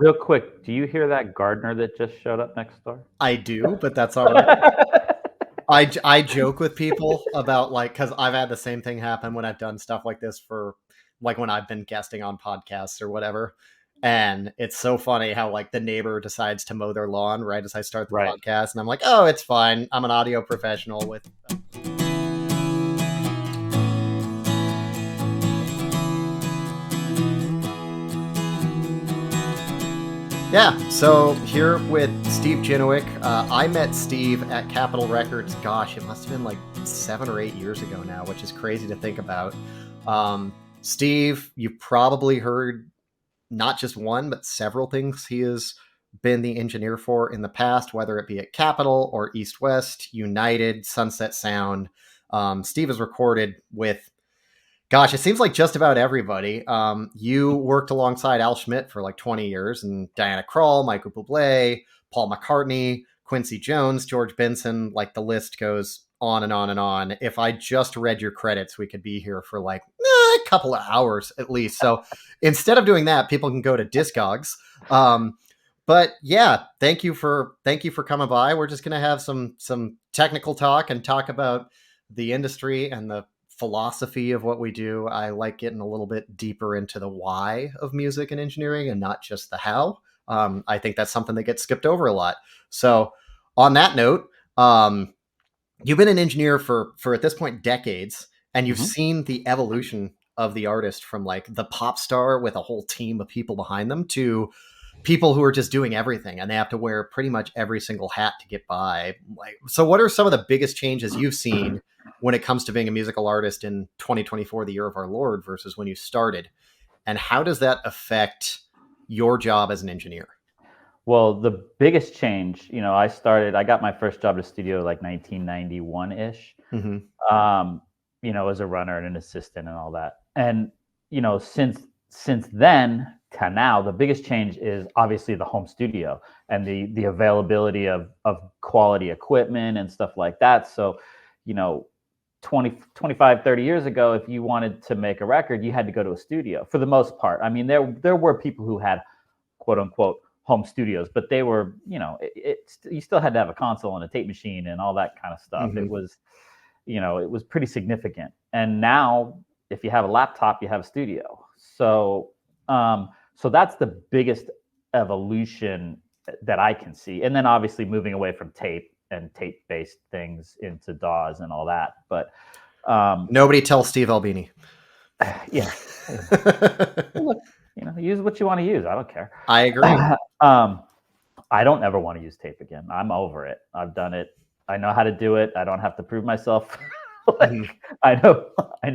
Real quick, do you hear that gardener that just showed up next door? I do, but that's all right. I joke with people about like, because I've had the same thing happen when I've done stuff like this for like when I've been guesting on podcasts or whatever. And it's so funny how like the neighbor decides to mow their lawn right as I start the Right. podcast. And I'm like, oh, it's fine. I'm an audio professional with. Yeah, so here with Steve Genewick. I met Steve at Capitol Records. Gosh, it must have been like 7 or 8 years ago now, which is crazy to think about. Steve, you've probably heard not just one, but several things he has been the engineer for in the past, whether it be at Capitol or East West, United, Sunset Sound. Steve has recorded with, gosh, it seems like just about everybody. You worked alongside Al Schmidt for like 20 years, and Diana Krall, Michael Bublé, Paul McCartney, Quincy Jones, George Benson, like the list goes on and on and on. If I just read your credits, we could be here for like a couple of hours at least. So instead of doing that, people can go to Discogs. But yeah, thank you for coming by. We're just gonna have some technical talk and talk about the industry and the philosophy of what we do. I like getting a little bit deeper into the why of music and engineering and not just the how. I think that's something that gets skipped over a lot. So on that note, you've been an engineer for at this point decades, and you've seen the evolution of the artist from like the pop star with a whole team of people behind them to people who are just doing everything and they have to wear pretty much every single hat to get by. Like, so what are some of the biggest changes you've seen when it comes to being a musical artist in 2024, the year of our Lord, versus when you started? And how does that affect your job as an engineer? Well, the biggest change, I got my first job at a studio like 1991-ish, as a runner and an assistant and all that. And, since then to now, the biggest change is obviously the home studio and the availability of quality equipment and stuff like that. So, 25, 30 years ago, if you wanted to make a record, you had to go to a studio for the most part. I mean, there were people who had quote unquote home studios, but they were, you still had to have a console and a tape machine and all that kind of stuff. It was, it was pretty significant. And now if you have a laptop, you have a studio. So, so that's the biggest evolution that I can see. And then obviously moving away from tape and tape-based things into DAWs and all that. But nobody tells Steve Albini. Yeah. Look, use what you want to use. I don't care. I agree. I don't ever want to use tape again. I'm over it. I've done it. I know how to do it. I don't have to prove myself. I know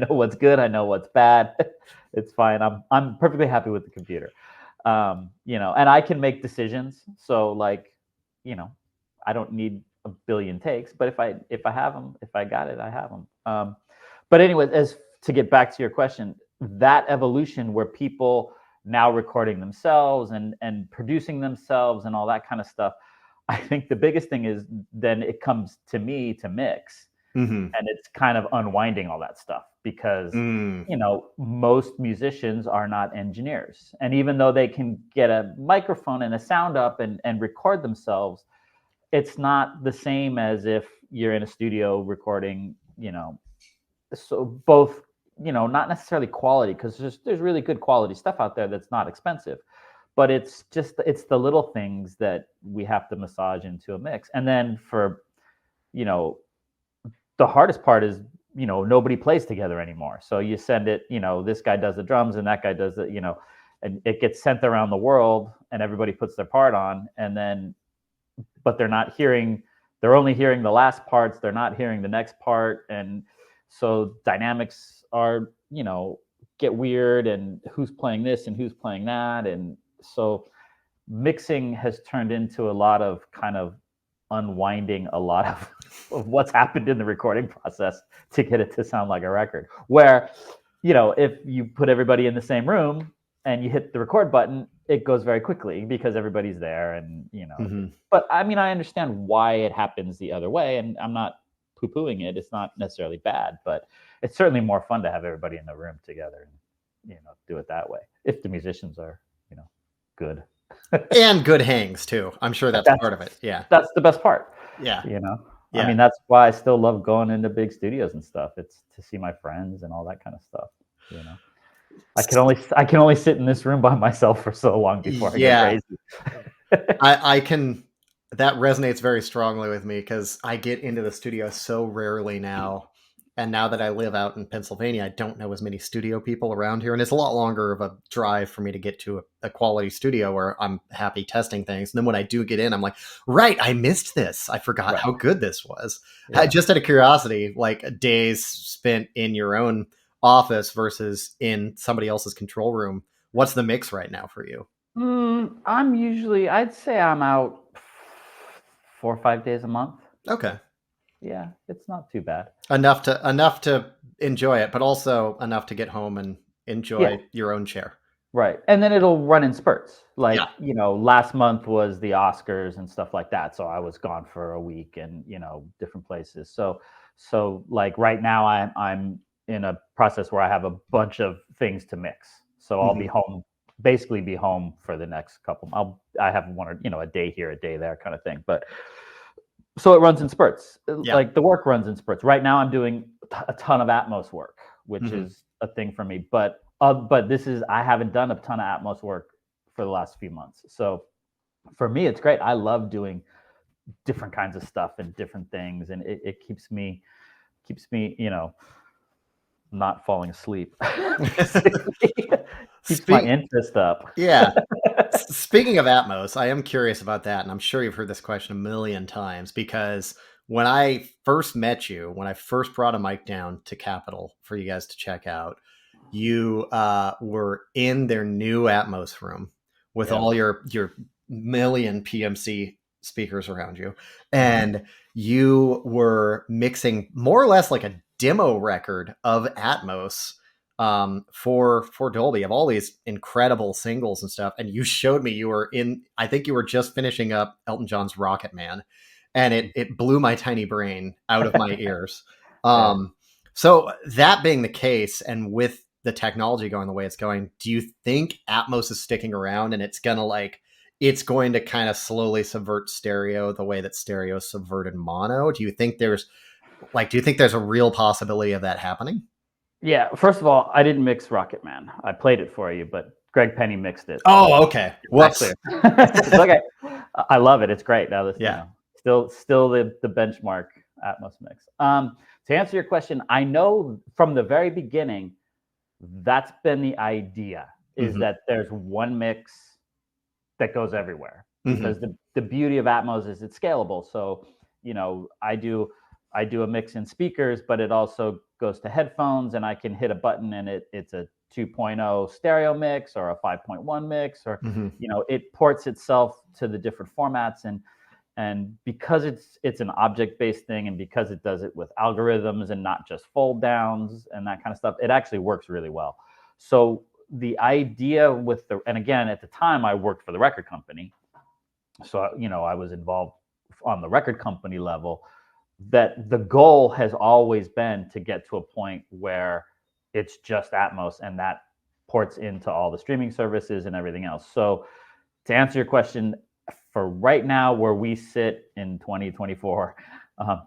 what's good. I know what's bad. It's fine. I'm perfectly happy with the computer. And I can make decisions. So like, I don't need a billion takes, but if I have them, if I got it, I have them. But anyway, as to get back to your question, that evolution where people now recording themselves and producing themselves and all that kind of stuff, I think the biggest thing is then it comes to me to mix. And it's kind of unwinding all that stuff because, most musicians are not engineers. And even though they can get a microphone and a sound up and record themselves, it's not the same as if you're in a studio recording, so both, not necessarily quality, because there's really good quality stuff out there that's not expensive, but it's the little things that we have to massage into a mix. And then for, the hardest part is, nobody plays together anymore. So you send it, this guy does the drums and that guy does it, and it gets sent around the world and everybody puts their part on, and then, but they're only hearing the last parts. They're not hearing the next part. And so dynamics are, get weird, and who's playing this and who's playing that. And so mixing has turned into a lot of kind of unwinding a lot of what's happened in the recording process to get it to sound like a record. Where, if you put everybody in the same room and you hit the record button, it goes very quickly because everybody's there. And, but I mean, I understand why it happens the other way, and I'm not poo-pooing it. It's not necessarily bad, but it's certainly more fun to have everybody in the room together and, do it that way. If the musicians are, good. And good hangs too. I'm sure that's That's part of it. Yeah. that's the best part, Yeah. you know? I Yeah. mean, that's why I still love going into big studios and stuff. It's to see my friends and all that kind of stuff, you know? I can only sit in this room by myself for so long before I go Yeah. crazy. I can, that resonates very strongly with me because I get into the studio so rarely now. And now that I live out in Pennsylvania, I don't know as many studio people around here. And it's a lot longer of a drive for me to get to a quality studio where I'm happy testing things. And then when I do get in, I'm like, right, I missed this. I forgot Right. how good this was. Yeah. Just out of curiosity, like days spent in your own office versus in somebody else's control room, what's the mix right now for you? I'd say I'm out 4 or 5 days a month. Okay. Yeah, it's not too bad. Enough to enjoy it, but also enough to get home and Yeah, enjoy your own chair. right. And then it'll run in spurts. Yeah. Like, last month was the Oscars and stuff like that. So I was gone for a week and, different places. So like right now I'm in a process where I have a bunch of things to mix. So I'll be Mhm. home, basically be home for the next couple. I have one or, a day here, a day there kind of thing. But so it runs in spurts. Yeah. Like the work runs in spurts. Right now, I'm doing a ton of Atmos work, which Mhm. is a thing for me. But I haven't done a ton of Atmos work for the last few months. So for me, it's great. I love doing different kinds of stuff and different things, and it keeps me not falling asleep. Basically, keeps my Speak interest up. Yeah. Speaking of Atmos, I am curious about that, and I'm sure you've heard this question a million times because when I first met you, when I first brought a mic down to Capitol for you guys to check out, you were in their new Atmos room with Yeah. all your million PMC speakers around you, Mhm. and you were mixing more or less like a demo record of Atmos for Dolby of all these incredible singles and stuff. And you showed me you were in, I think you were just finishing up Elton John's Rocket Man, and it blew my tiny brain out of my ears. Yeah. So that being the case, and with the technology going the way it's going, do you think Atmos is sticking around and it's going to kind of slowly subvert stereo the way that stereo subverted mono? Do you think there's a real possibility of that happening? Yeah, first of all, I didn't mix Rocket Man. I played it for you, but Greg Penny mixed it. So Oh, okay. that Whoops. clear. It's okay. I love it. It's great. Now this, Yeah. still the benchmark Atmos mix. To answer your question, I know from the very beginning that's been the idea is Mhm. that there's one mix that goes everywhere Mhm. because the beauty of Atmos is it's scalable. So, I do a mix in speakers, but it also goes to headphones and I can hit a button and it's a 2.0 stereo mix or a 5.1 mix or Mhm. it ports itself to the different formats and because it's an object based thing and because it does it with algorithms and not just fold downs and that kind of stuff, it actually works really well. So the idea with the and again at the time I worked for the record company, so I was involved on the record company level, that the goal has always been to get to a point where it's just Atmos and that ports into all the streaming services and everything else. So to answer your question, for right now, where we sit in 2024,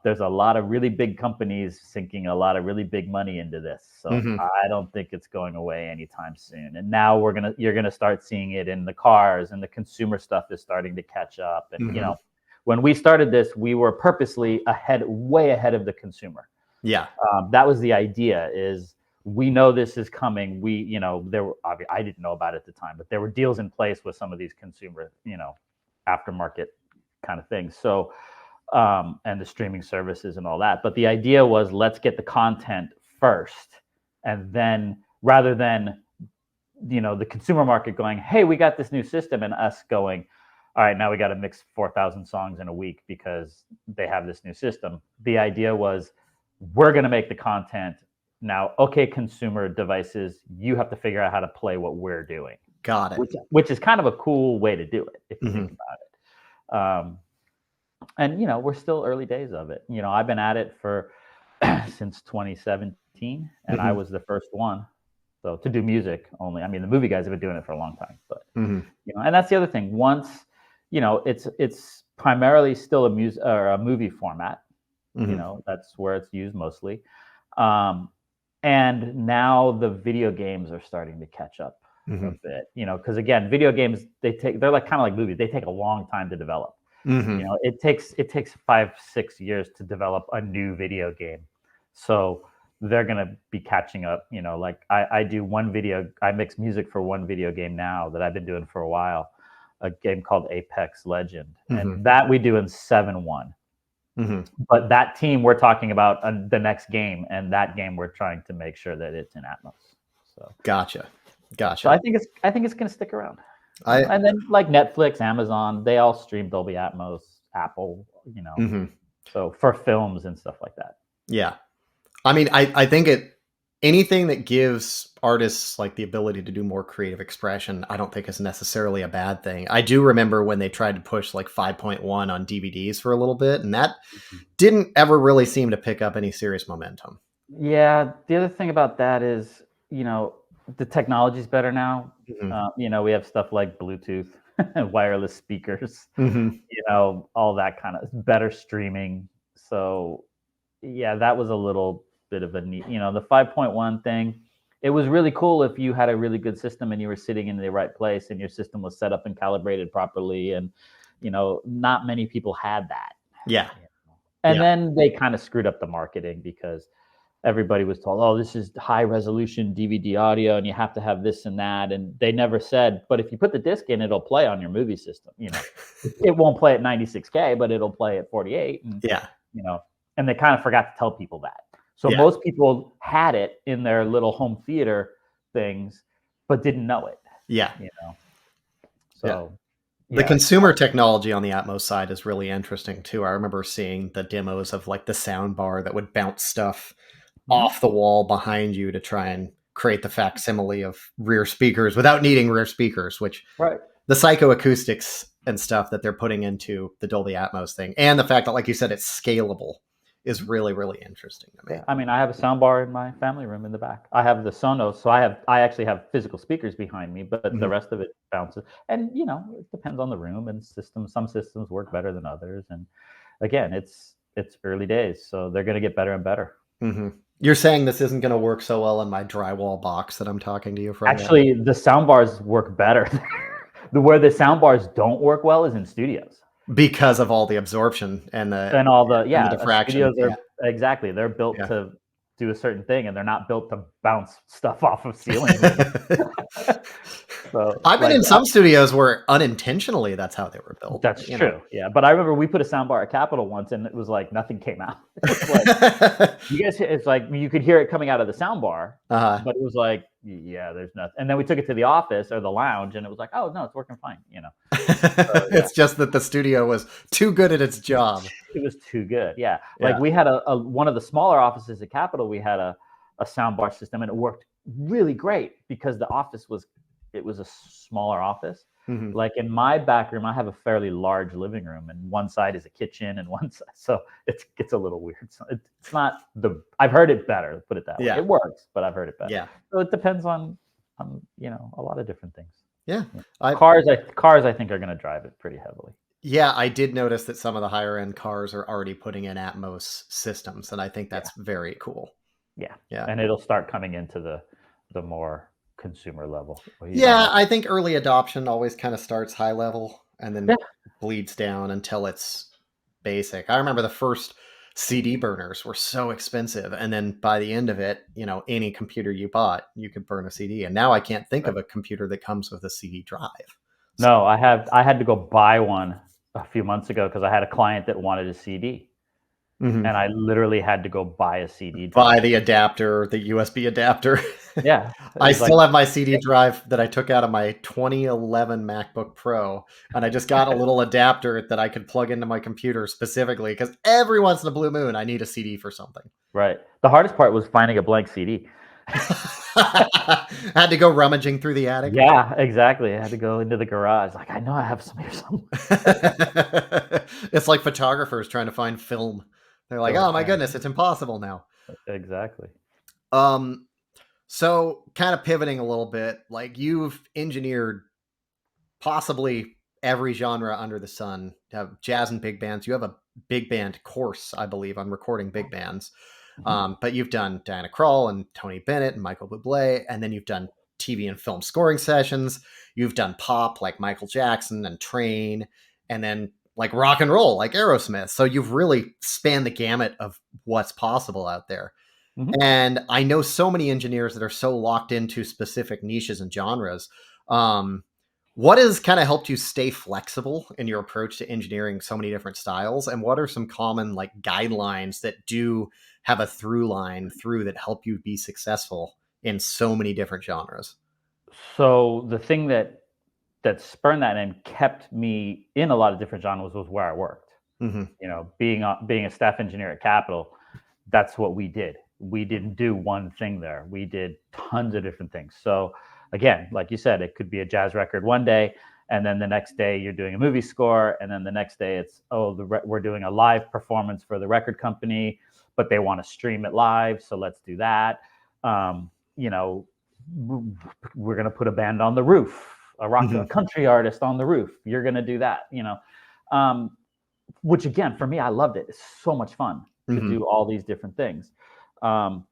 there's a lot of really big companies sinking a lot of really big money into this. So Mhm. I don't think it's going away anytime soon. And now you're gonna start seeing it in the cars, and the consumer stuff is starting to catch up. And Mhm. when we started this, we were purposely way ahead of the consumer. Yeah. That was the idea is we know this is coming. There were, I didn't know about it at the time, but there were deals in place with some of these consumer, aftermarket kind of things. So, and the streaming services and all that. But the idea was let's get the content first. And then rather than, the consumer market going, hey, we got this new system and us going, all right, now we got to mix 4,000 songs in a week because they have this new system. The idea was we're going to make the content now. Okay, consumer devices, you have to figure out how to play what we're doing, Got it. which is kind of a cool way to do it if you think Mhm. about it. And we're still early days of it. I've been at it for since 2017, and I Mhm. was the first one. So to do music only, I mean, the movie guys have been doing it for a long time, but Hmm. and that's the other thing. Once, it's primarily still a music or a movie format. Hmm. That's where it's used mostly. Um, and now the video games are starting to catch up a Hmm. bit, because again, video games, they're like kind of like movies. They take a long time to develop. Hmm. It takes 5-6 years to develop a new video game. So they're gonna be catching up. Like I mix music for one video game now that I've been doing for a while, a game called Apex Legend, Hmm. and that we do in 7.1. Hmm. But that team we're talking about the next game, and that game we're trying to make sure that it's in Atmos. So, Gotcha. so I think it's going to stick around. I And then like Netflix, Amazon, they all stream Dolby Atmos, Apple, Mhm. so for films and stuff like that. Yeah. I mean, I think anything that gives artists like the ability to do more creative expression, I don't think is necessarily a bad thing. I do remember when they tried to push like 5.1 on DVDs for a little bit, and that didn't ever really seem to pick up any serious momentum. Yeah, the other thing about that is, the technology's better now. Hmm. We have stuff like Bluetooth, wireless speakers, Hmm. all that kind of better streaming. So yeah, that was a little bit of a neat, the 5.1 thing. It was really cool if you had a really good system and you were sitting in the right place and your system was set up and calibrated properly. And, not many people had that. Yeah. And Yeah. then they kind of screwed up the marketing because everybody was told, oh, this is high resolution DVD audio and you have to have this and that. And they never said, but if you put the disc in, it'll play on your movie system. It won't play at 96K, but it'll play at 48. And, Yeah. and they kind of forgot to tell people that. So Yeah. most people had it in their little home theater things, but didn't know it. Yeah. So The yeah, consumer technology on the Atmos side is really interesting too. I remember seeing the demos of like the sound bar that would bounce stuff off the wall behind you to try and create the facsimile of rear speakers without needing rear speakers, which right. the psychoacoustics and stuff that they're putting into the Dolby Atmos thing, and the fact that, like you said, it's scalable is really, really interesting to me. Yeah, I mean, I have a sound bar in my family room in the back. I have the Sonos, so I actually have physical speakers behind me, but the rest of it bounces. And it depends on the room and system. Some systems work better than others, and again, it's early days, so they're going to get better and better. Mm-hmm. You're saying this isn't going to work so well in my drywall box that I'm talking to you from? Actually, the sound bars work better. Where the sound bars don't work well is in studios. Because of all the absorption and All the diffraction. studios are exactly, they're built to do a certain thing, and they're not built to bounce stuff off of ceilings. So I've been in some studios where unintentionally that's how they were built. That's true. Yeah, but I remember we put a sound bar at Capitol once, and it was like nothing came out. It was like, it's like you could hear it coming out of the sound bar, but it was like, yeah, there's nothing. And then we took it to the office or the lounge, and it was like, oh no, it's working fine. So, it's just that the studio was too good at its job. It was too good. Yeah, like we had a one of the smaller offices at Capitol. We had a sound bar system, and it worked really great because the office was a smaller office. Mm-hmm. Like in my back room, I have a fairly large living room, and one side is a kitchen, and one side, so it's a little weird. So it's not I've heard it better. Put it that way. It works, but I've heard it better. Yeah. So it depends on a lot of different things. Yeah. Cars, I think are going to drive it pretty heavily. Yeah, I did notice that some of the higher end cars are already putting in Atmos systems, and I think that's very cool. Yeah. And it'll start coming into the more consumer level. Yeah, I think early adoption always kind of starts high level and then bleeds down until it's basic. I remember the first CD burners were so expensive, and then by the end of it, any computer you bought, you could burn a CD. And now I can't think of a computer that comes with a CD drive. No, I had to go buy one a few months ago because I had a client that wanted a CD. Mm-hmm. And I literally had to go buy a CD drive. Buy the adapter, the USB adapter. Yeah. I still have my CD drive that I took out of my 2011 MacBook Pro, and I just got a little adapter that I could plug into my computer specifically because every once in a blue moon I need a CD for something. Right. The hardest part was finding a blank CD. Had to go rummaging through the attic. Yeah, exactly. I had to go into the garage. Like, I know I have some here somewhere. It's like photographers trying to find film. They're like, oh my goodness, it's impossible now. Exactly. So, kind of pivoting a little bit, like you've engineered possibly every genre under the sun. You have jazz and big bands. You have a big band course, I believe, on recording big bands. Mhm. But you've done Diana Krall and Tony Bennett and Michael Bublé, and then you've done TV and film scoring sessions. You've done pop like Michael Jackson and Train, and then like rock and roll like Aerosmith. So you've really spanned the gamut of what's possible out there. Mhm. And I know so many engineers that are so locked into specific niches and genres. Um, what has kind of helped you stay flexible in your approach to engineering so many different styles? And what are some common like guidelines that do have a through line through that help you be successful in so many different genres? So the thing that spurned that and kept me in a lot of different genres was where I worked. Mm-hmm. Being a staff engineer at Capitol, that's what we did. We didn't do one thing there. We did tons of different things. So again, like you said, it could be a jazz record one day, and then the next day you're doing a movie score, and then the next day it's we're doing a live performance for the record company, but they want to stream it live, so let's do that. Um, you know, we're gonna put a band on the roof, a country artist on the roof. You're gonna do that. Um, which again, for me, I loved it. It's so much fun to Mm-hmm. do all these different things. Um,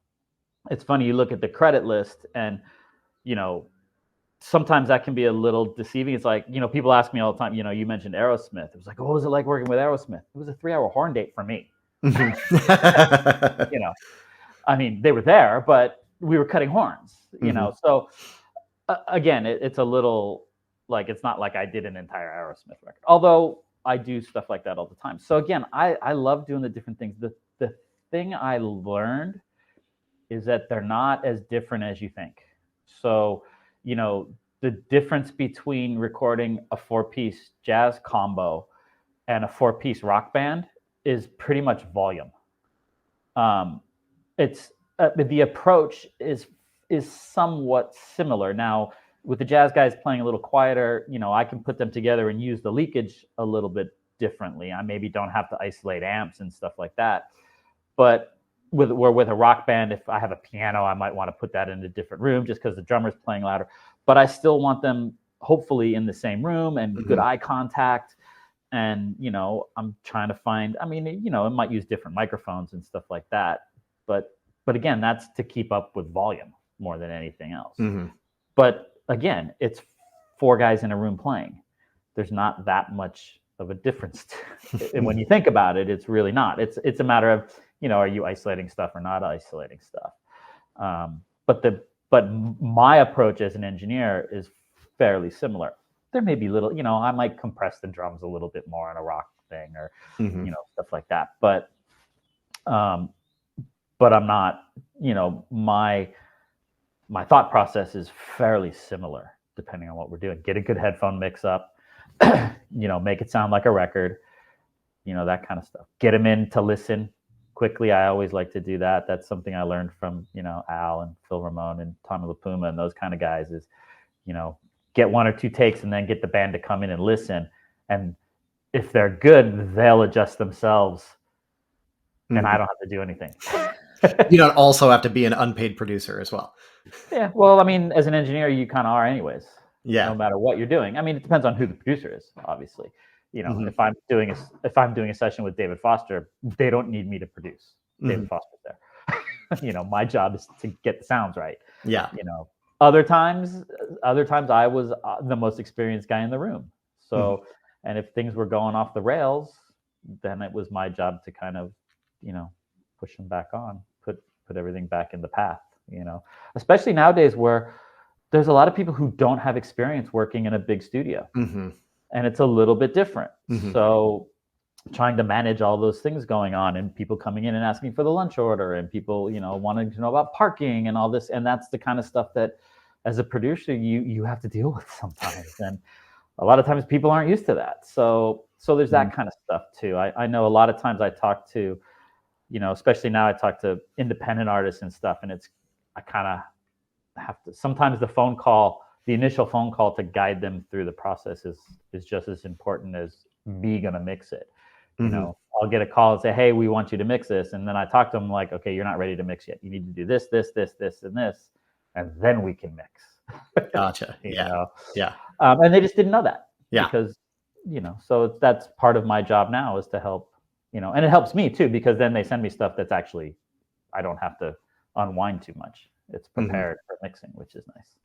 it's funny, you look at the credit list and, you know, sometimes that can be a little deceiving. It's like, people ask me all the time, you mentioned Aerosmith. It was like, what was it like working with Aerosmith? It was a 3-hour horn date for me. Mm-hmm. you know, I mean, they were there, but we were cutting horns, Mm-hmm. So again, it's a little like, it's not like I did an entire Aerosmith record, although I do stuff like that all the time. So again, I love doing the different things. The thing I learned is that they're not as different as you think. So, the difference between recording a 4-piece jazz combo and a 4-piece rock band is pretty much volume. It's The approach is somewhat similar. Now, with the jazz guys playing a little quieter, I can put them together and use the leakage a little bit differently. I maybe don't have to isolate amps and stuff like that. But with a rock band, if I have a piano, I might want to put that in a different room just because the drummer's playing louder. But I still want them hopefully in the same room and good eye contact. And I'm trying to find. I mean, it might use different microphones and stuff like that. But again, that's to keep up with volume more than anything else. Mm-hmm. But again, it's 4 guys in a room playing. There's not that much of a difference. And when you think about it, it's really not. It's a matter of, are you isolating stuff or not isolating stuff? But my approach as an engineer is fairly similar. There may be little, I might compress the drums a little bit more on a rock thing or, stuff like that. But I'm not, my thought process is fairly similar depending on what we're doing. Get a good headphone mix up, make it sound like a record, that kind of stuff. Get them in to listen quickly. I always like to do that. That's something I learned from, Al and Phil Ramone and Tommy LaPuma and those kind of guys is, get 1 or 2 takes and then get the band to come in and listen. And if they're good, they'll adjust themselves and I don't have to do anything. You don't also have to be an unpaid producer as well. Yeah. Well, I mean, as an engineer, you kind of are anyways. Yeah. No matter what you're doing. I mean, it depends on who the producer is, obviously. If I'm doing a session with David Foster, they don't need me to produce. David Foster's there. My job is to get the sounds right. Yeah. Other times I was the most experienced guy in the room. So, and if things were going off the rails, then it was my job to kind of, push them back on, put everything back in the path, especially nowadays where there's a lot of people who don't have experience working in a big studio. And it's a little bit different. So trying to manage all those things going on and people coming in and asking for the lunch order and people, wanting to know about parking and all this. And that's the kind of stuff that as a producer, you have to deal with sometimes. And a lot of times people aren't used to that. So there's that kind of stuff too. I know a lot of times I talk to, especially now I talk to independent artists and stuff. And I kind of have to, sometimes the initial phone call to guide them through the process is just as important as me going to mix it. I'll get a call and say, hey, we want you to mix this. And then I talk to them like, okay, you're not ready to mix yet. You need to do this, this, this, this, and this. and then we can mix. Gotcha. Yeah. Yeah. And they just didn't know that. Yeah. Because, so that's part of my job now is to help, and it helps me too, because then they send me stuff that's actually, I don't have to unwind too much. It's prepared for mixing, which is nice.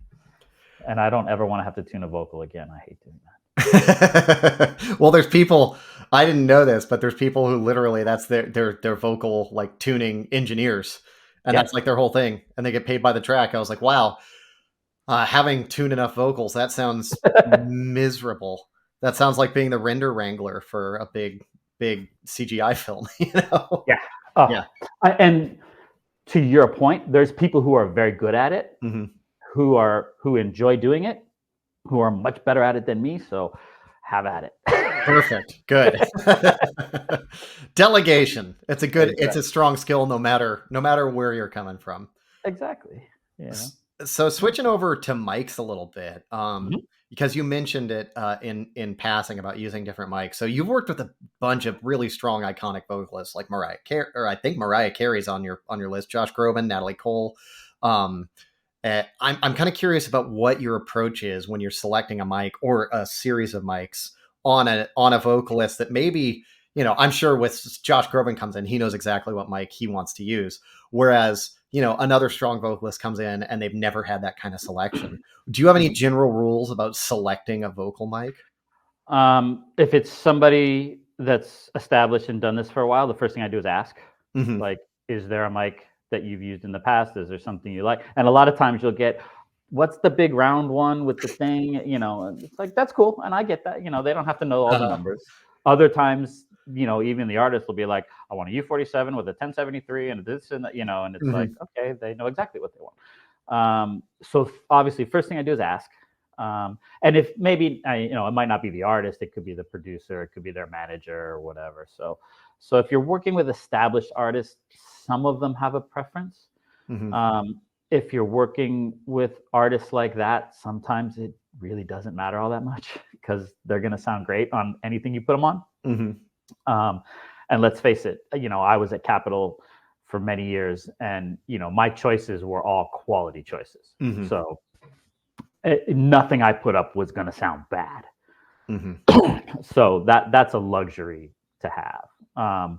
And I don't ever want to have to tune a vocal again. I hate doing that. Well, there's people, I didn't know this, but there's people who literally that's their vocal like tuning engineers, and that's like their whole thing, and they get paid by the track. I was like, wow, having tuned enough vocals, that sounds miserable. That sounds like being the render wrangler for a big CGI film, Yeah. Yeah. And to your point, there's people who are very good at it, who enjoy doing it, who are much better at it than me. So have at it. Perfect. Good. Delegation. It's it's a strong skill no matter where you're coming from. Exactly. Yeah. So switching over to mics a little bit, because you mentioned it in passing about using different mics. So you've worked with a bunch of really strong, iconic vocalists like Mariah Carey, or I think Mariah Carey's on your list. Josh Groban, Natalie Cole. I'm kind of curious about what your approach is when you're selecting a mic or a series of mics on a vocalist that maybe, I'm sure with Josh Groban comes in, he knows exactly what mic he wants to use. Whereas, another strong vocalist comes in and they've never had that kind of selection. Do you have any general rules about selecting a vocal mic? If it's somebody that's established and done this for a while, the first thing I do is ask, like, is there a mic that you've used in the past? Is there something you like? And a lot of times you'll get, what's the big round one with the thing? It's like, that's cool. And I get that, they don't have to know all the numbers. Other times, even the artist will be like, I want a U47 with a 1073 and this and that, and it's like, okay, they know exactly what they want. So obviously first thing I do is ask. And if maybe, it might not be the artist, it could be the producer, it could be their manager or whatever. So if you're working with established artists, some of them have a preference. If you're working with artists like that, sometimes it really doesn't matter all that much because they're going to sound great on anything you put them on. And let's face it, I was at Capitol for many years and, my choices were all quality choices. So nothing I put up was going to sound bad. So that's a luxury to have.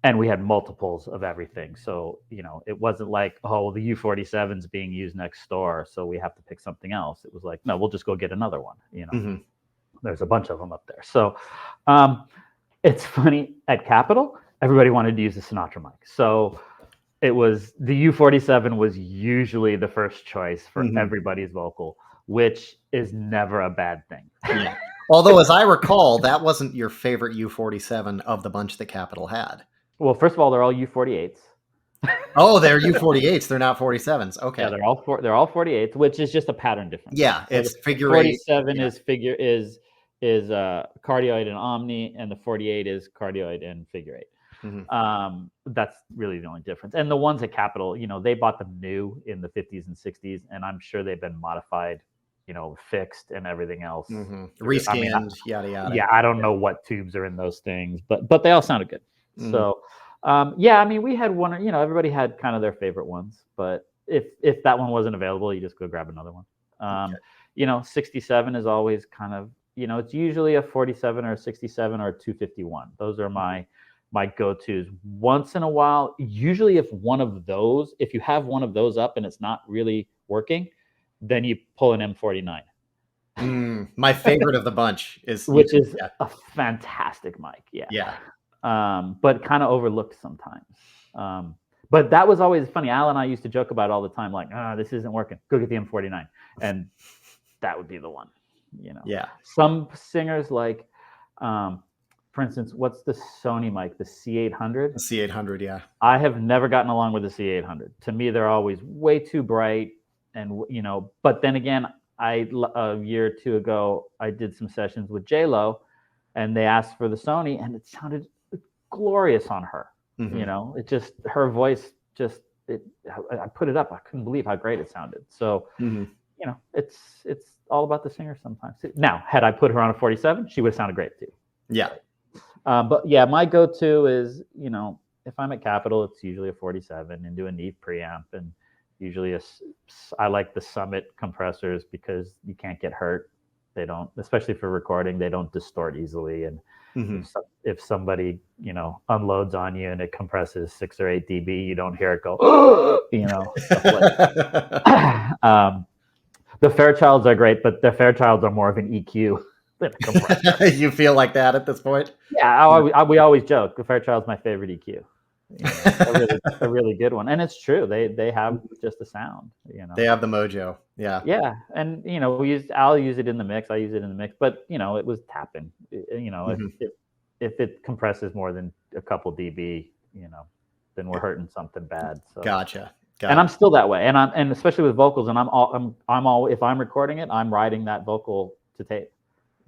And we had multiples of everything. So, it wasn't like, oh, the U47's being used next door, so we have to pick something else. It was like, no, we'll just go get another one. There's a bunch of them up there. So it's funny, at Capitol, everybody wanted to use the Sinatra mic. So it was the U47 was usually the first choice for everybody's vocal, which is never a bad thing. Although, as I recall, that wasn't your favorite U47 of the bunch that Capitol had. Well, first of all, they're all U48s. Oh, they're U48s. They're not 47s. Okay. Yeah, they're all 48s, which is just a pattern difference. Yeah, so it's figure 47 is cardioid and omni, and the 48 is cardioid and figure eight. That's really the only difference. And the ones at Capitol, they bought them new in the 50s and 60s, and I'm sure they've been modified, fixed and everything else. Rescanned, yada yada. Yeah, I don't know what tubes are in those things, but they all sounded good. So, we had one, everybody had kind of their favorite ones, but if that one wasn't available, you just go grab another one. 67 is always kind of, it's usually a 47 or a 67 or a 251. Those are my go-tos. Once in a while, usually if you have one of those up and it's not really working, then you pull an M49. My favorite of the bunch is a fantastic mic. Yeah. But kind of overlooked sometimes. But that was always funny. Al and I used to joke about it all the time, like, this isn't working. Go get the M49. And that would be the one, Yeah. Some singers like, for instance, what's the Sony mic, the C800? The C800, yeah. I have never gotten along with the C800. To me, they're always way too bright. And, but then again, a year or two ago, I did some sessions with J-Lo, and they asked for the Sony, and it sounded glorious on her. It just, her voice just, I put it up. I couldn't believe how great it sounded. So, it's all about the singer sometimes. Now, had I put her on a 47, she would have sounded great too. Yeah. But yeah, my go-to is, if I'm at Capitol, it's usually a 47 into a Neve preamp, and Usually, I like the Summit compressors because you can't get hurt. They don't, especially for recording, they don't distort easily. And Mm-hmm. if somebody unloads on you and it compresses 6 or 8 dB, you don't hear it go, stuff like. The Fairchilds are great, but the Fairchilds are more of an EQ than a compressor. You feel like that at this point? Yeah, we always joke the Fairchild's my favorite EQ. A really good one, and it's true. They have just a sound. They have the mojo. Yeah. Yeah, and I'll use it in the mix. I use it in the mix, but it was tapping. Mm-hmm. If it compresses more than a couple dB, then we're hurting something bad. So Gotcha. And I'm still that way, and especially with vocals. And I'm all if I'm recording it, I'm writing that vocal to tape.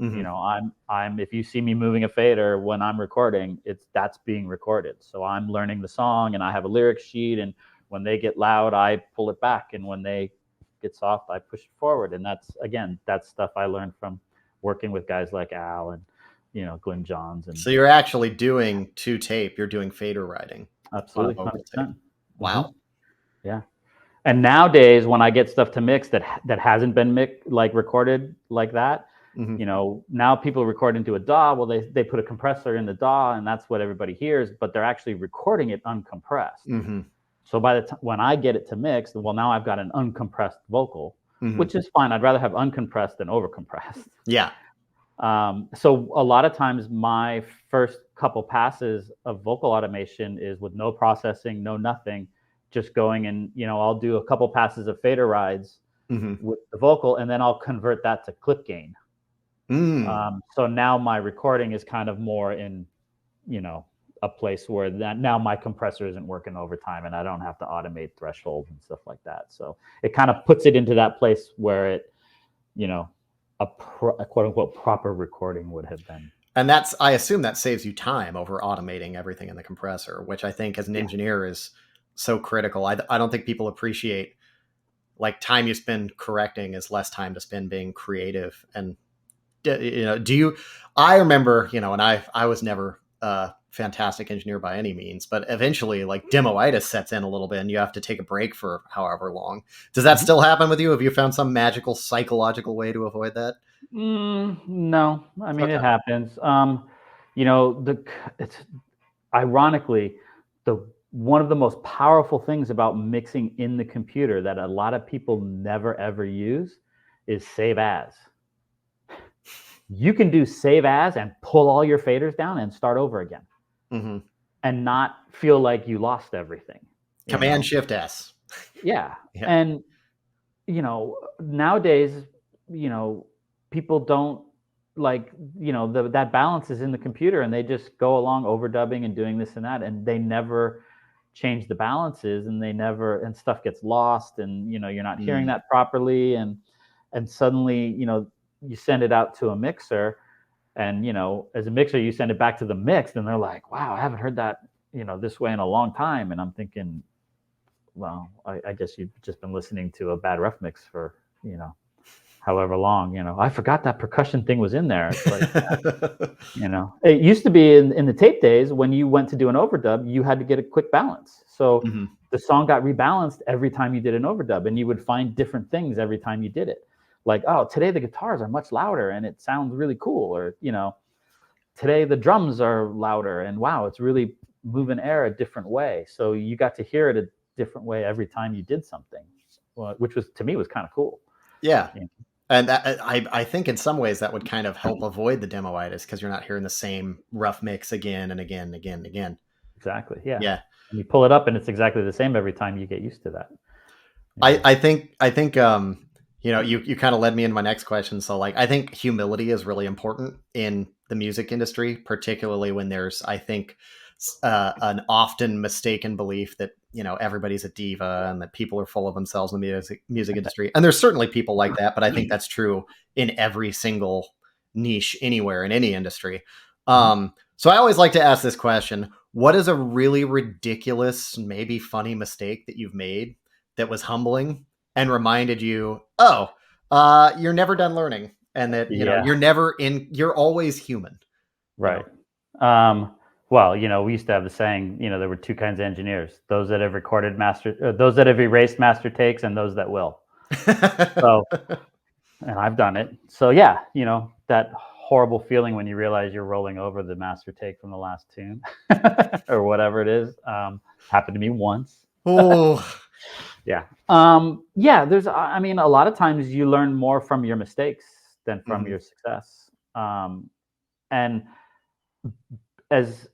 Mm-hmm. I'm if you see me moving a fader when I'm recording, that's being recorded. So I'm learning the song, and I have a lyric sheet, and when they get loud, I pull it back, and when they get soft, I push it forward. And that's stuff I learned from working with guys like Al and Glenn Johns. And so you're actually doing to tape. You're doing fader writing. Absolutely, on a vocal tape. Wow. Mm-hmm. Yeah. And nowadays, when I get stuff to mix that hasn't been recorded like that, mm-hmm. Now people record into a DAW. Well, they put a compressor in the DAW, and that's what everybody hears. But they're actually recording it uncompressed. Mm-hmm. So by the time when I get it to mix, well, now I've got an uncompressed vocal, mm-hmm. which is fine. I'd rather have uncompressed than overcompressed. Yeah. So a lot of times, my first couple passes of vocal automation is with no processing, no nothing. Just going and I'll do a couple passes of fader rides mm-hmm. with the vocal, and then I'll convert that to clip gain. So now my recording is kind of more in a place where now my compressor isn't working overtime, and I don't have to automate thresholds and stuff like that. So it kind of puts it into that place where it a quote unquote proper recording would have been. And I assume that saves you time over automating everything in the compressor, which I think as an engineer is so critical. I don't think people appreciate time you spend correcting is less time to spend being creative. And I remember, and I was never a fantastic engineer by any means, but eventually demoitis sets in a little bit and you have to take a break for however long. Does that still happen with you? Have you found some magical psychological way to avoid that? No, I mean, It happens. It's ironically one of the most powerful things about mixing in the computer that a lot of people never ever use is save as. You can do save as and pull all your faders down and start over again, mm-hmm. and not feel like you lost everything. Command Shift S. Yeah. And nowadays, people don't that balance is in the computer, and they just go along overdubbing and doing this and that, and they never change the balances, and stuff gets lost, and you're not hearing that properly, and suddenly you send it out to a mixer, and as a mixer you send it back to the mix, and they're like, wow, I haven't heard that this way in a long time. And I'm thinking, well, I guess you've just been listening to a bad rough mix for however long. I forgot that percussion thing was in there. It's like, it used to be in the tape days, when you went to do an overdub, you had to get a quick balance. So the song got rebalanced every time you did an overdub, and you would find different things every time you did it. Like, oh, today the guitars are much louder and it sounds really cool. Or, today the drums are louder and wow, it's really moving air a different way. So you got to hear it a different way every time you did something, which was, to me, was kind of cool. Yeah. And I think in some ways that would kind of help avoid the demoitis, because you're not hearing the same rough mix again and again and again and again. Exactly. Yeah. Yeah. And you pull it up and it's exactly the same every time. You get used to that. I think you kind of led me into my next question. So I think humility is really important in the music industry, particularly when there's, I think, an often mistaken belief that everybody's a diva and that people are full of themselves in the music industry. And there's certainly people like that, but I think that's true in every single niche anywhere in any industry. So I always like to ask this question: what is a really ridiculous, maybe funny mistake that you've made that was humbling and reminded you, you're never done learning, and that you're always human. Right. Well, we used to have the saying, there were two kinds of engineers: those that have those that have erased master takes, and those that will. So, and I've done it. So yeah, that horrible feeling when you realize you're rolling over the master take from the last tune or whatever it is. Happened to me once. Oh, Yeah. Yeah, a lot of times you learn more from your mistakes than from your success. And as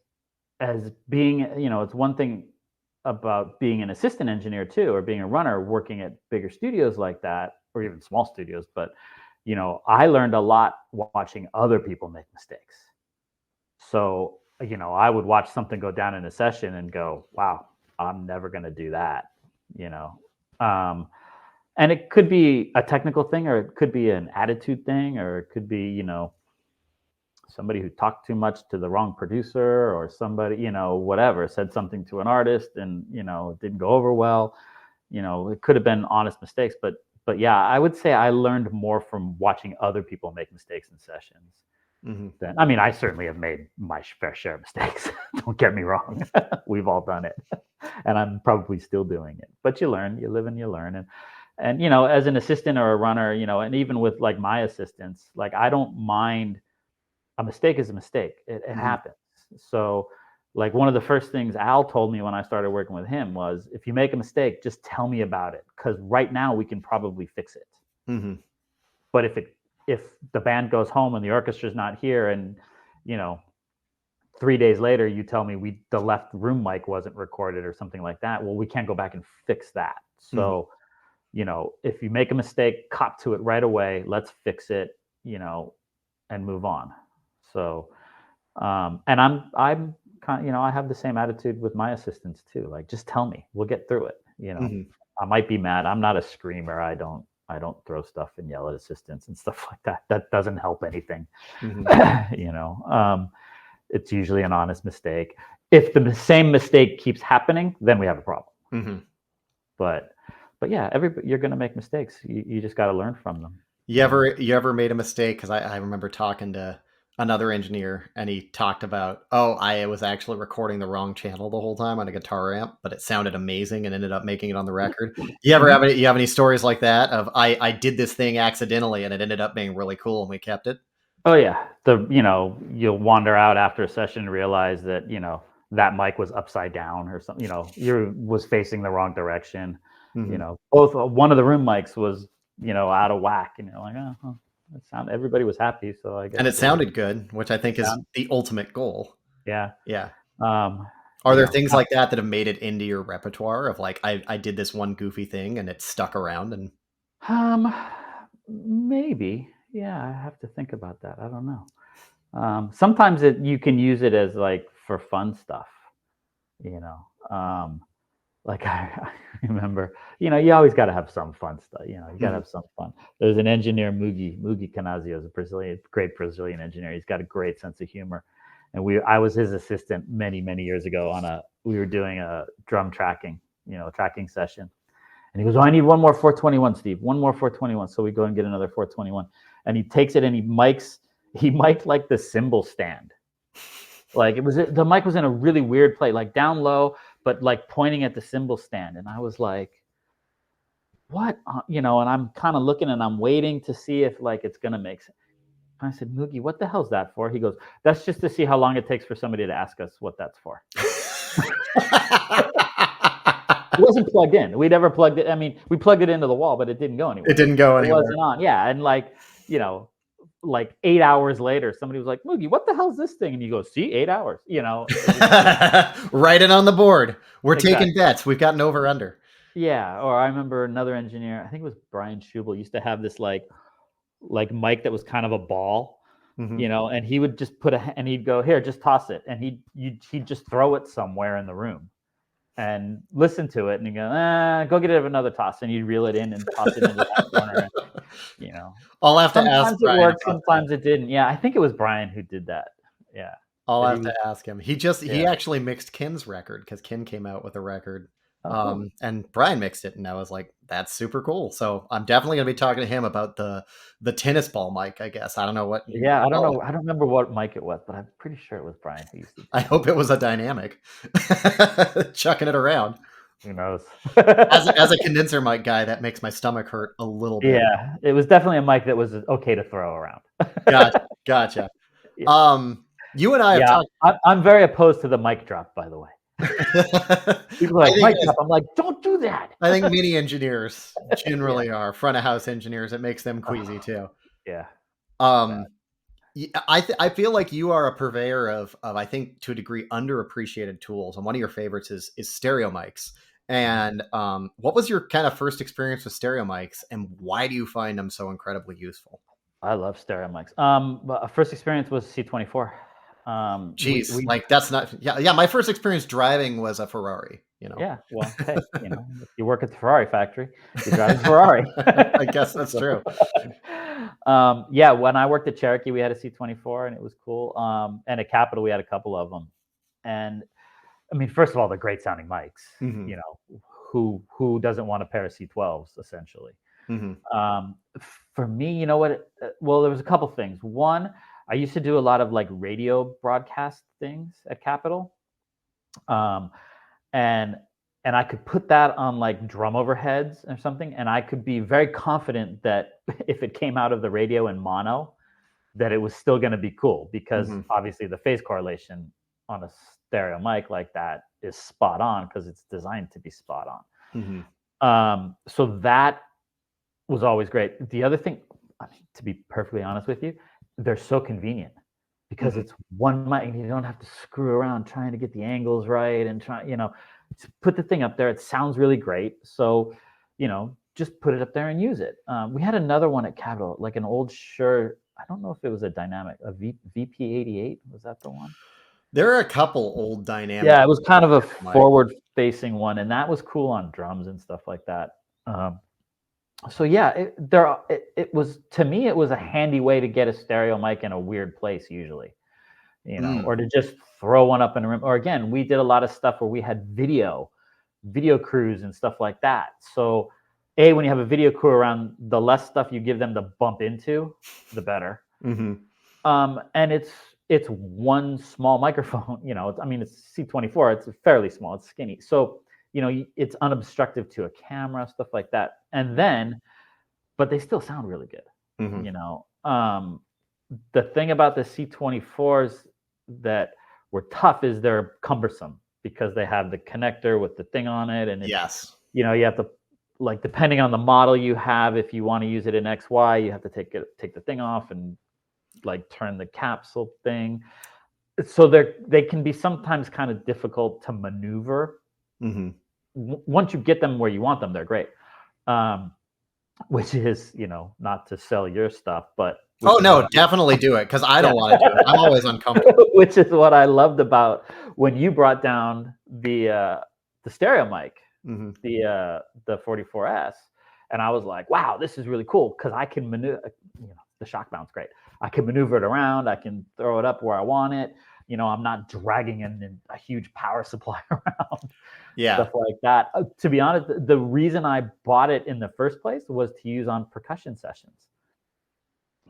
being, it's one thing about being an assistant engineer too, or being a runner working at bigger studios like that, or even small studios. But, I learned a lot watching other people make mistakes. So, I would watch something go down in a session and go, wow, I'm never going to do that, you know. And it could be a technical thing, or it could be an attitude thing, or it could be, somebody who talked too much to the wrong producer, or somebody, whatever, said something to an artist and, it didn't go over well. It could have been honest mistakes, but yeah, I would say I learned more from watching other people make mistakes in sessions. Than, I certainly have made my fair share of mistakes. Don't get me wrong. We've all done it. And I'm probably still doing it. But you learn, you live and you learn. And as an assistant or a runner, and even with like my assistants, like I don't mind. A mistake is a mistake. It happens. So like one of the first things Al told me when I started working with him was, if you make a mistake, just tell me about it, because right now we can probably fix it. But if the band goes home and the orchestra's not here, and 3 days later you tell me the left room mic wasn't recorded or something like that, well, we can't go back and fix that. So if you make a mistake, cop to it right away. Let's fix it, and move on. So, and I'm kind of, I have the same attitude with my assistants too. Like, just tell me, we'll get through it. I might be mad. I'm not a screamer. I don't throw stuff and yell at assistants and stuff like that. That doesn't help anything. It's usually an honest mistake. If the same mistake keeps happening, then we have a problem. But yeah, you're going to make mistakes. You just got to learn from them. You ever made a mistake? Because I remember talking to another engineer, and he talked about, I was actually recording the wrong channel the whole time on a guitar amp, but it sounded amazing and ended up making it on the record. You have any stories like that of I did this thing accidentally and it ended up being really cool and we kept it? Oh yeah, you'll wander out after a session and realize that that mic was upside down or something. You was facing the wrong direction. Both one of the room mics was out of whack, and you're like, oh, everybody was happy, so I guess. And it sounded good, which I think is the ultimate goal. Yeah. Are there things like that have made it into your repertoire of like, I did this one goofy thing and it stuck around? And maybe, yeah, I have to think about that. I don't know. Sometimes you can use it as like for fun stuff, like I remember, you always got to have some fun stuff. You got to have some fun. There's an engineer, Mugi Canazio, is a great Brazilian engineer. He's got a great sense of humor. And I was his assistant many, many years ago we were doing a drum tracking, tracking session. And he goes, I need one more 421, Steve, one more 421. So we go and get another 421. And he takes it and he mic'd like the cymbal stand. Like the mic was in a really weird place, like down low, but like pointing at the cymbal stand. And I was like, what? And I'm kind of looking and I'm waiting to see if like it's going to make sense. And I said, Moogie, what the hell's that for? He goes, that's just to see how long it takes for somebody to ask us what that's for. It wasn't plugged in. We never plugged it. We plugged it into the wall, but it didn't go anywhere. It didn't go anywhere. It wasn't on. Yeah. And like 8 hours later, somebody was like, Moogie, what the hell is this thing? And you go, see, 8 hours, Write it on the board. We're taking bets. We've got an over under. Yeah. Or I remember another engineer, I think it was Brian Schubel, used to have this like mic that was kind of a ball, and he would just and he'd go, here, just toss it. And he'd just throw it somewhere in the room and listen to it. And he'd go, go get it another toss. And he'd reel it in and toss it into that corner. I'll have to ask. Sometimes it worked, sometimes it didn't. Yeah, I think it was Brian who did that. Yeah, I'll have to ask him. He actually mixed Kin's record, because Kin came out with a record Oh, cool. And Brian mixed it, and I was like, "That's super cool." So I'm definitely gonna be talking to him about the tennis ball mic. I guess I don't know what you Yeah, I don't call it. know. I don't remember what mic it was, but I'm pretty sure it was Brian who used to do I that. hope it was a dynamic, chucking it around. Who knows? As a condenser mic guy, that makes my stomach hurt a little bit. Yeah, it was definitely a mic that was okay to throw around. Gotcha. Yeah, You and I have yeah. talked. I'm very opposed to the mic drop, by the way. People are I like, think "Mic drop." I'm like, "Don't do that." I think mini engineers Yeah. generally are front of house engineers. It makes them queasy too. Yeah, it's bad. Um, I feel like you are a purveyor of I think to a degree underappreciated tools, and one of your favorites is stereo mics. Mhm. And what was your kind of first experience with stereo mics, and why do you find them so incredibly useful? I love stereo mics. But first experience was C24. Jeez, We like that's not yeah. My first experience driving was a Ferrari. Yeah, well, hey, if you work at the Ferrari factory, you're driving a Ferrari. I guess that's So, true. yeah, when I worked at Cherokee, we had a C24 and it was cool. And at Capitol, we had a couple of them. And I mean, first of all, they're great sounding mics. Hmm. You know, who doesn't want a pair of C12s essentially? Hmm. For me, you know what? Well, there was a couple things. One, I used to do a lot of like radio broadcast things at Capitol. Um, and and I could put that on like drum overheads or something, and I could be very confident that if it came out of the radio in mono, that it was still going to be cool because Hmm. obviously the phase correlation on a stereo mic like that is spot on because it's designed to be spot on. Hmm. So that was always great. The other thing, I mean, to be perfectly honest with you, they're so convenient because Hmm. it's one mic and you don't have to screw around trying to get the angles right and just put the thing up there. It sounds really great. So, just put it up there and use it. We had another one at Capitol, like an old Shure. I don't know if it was a dynamic, VP88. Was that the one? There are a couple old dynamic Yeah, it was kind of a mics. forward facing one. And that was cool on drums and stuff like that. So yeah, it was, to me, it was a handy way to get a stereo mic in a weird place usually, Mm. or to just throw one up in a room. Or again, we did a lot of stuff where we had video crews and stuff like that. So when you have a video crew around, the less stuff you give them to bump into, the better. Hmm. And it's one small microphone. I mean, it's C24. It's fairly small. It's skinny. So it's unobstructive to a camera, stuff like that. And then, but they still sound really good. Hmm. You know, the thing about the C24s that were tough is they're cumbersome because they have the connector with the thing on it, and Yes. you have to, like, depending on the model you have, if you want to use it in XY, you have to take the thing off and like turn the capsule thing. So they can be sometimes kind of difficult to maneuver. Hmm. Once you get them where you want them, they're great. Um, which is, not to sell your stuff, but Oh which is what no, definitely do it because I don't want to do it. I'm I, always uncomfortable. which is what I loved about when you brought down the stereo mic, Hmm. the 44S, and I was like, wow, this is really cool because I can maneuver. The shock mount's great. I can maneuver it around. I can throw it up where I want it. I'm not dragging in a huge power supply around, Yeah. stuff like that. To be honest, the reason I bought it in the first place was to use on percussion sessions,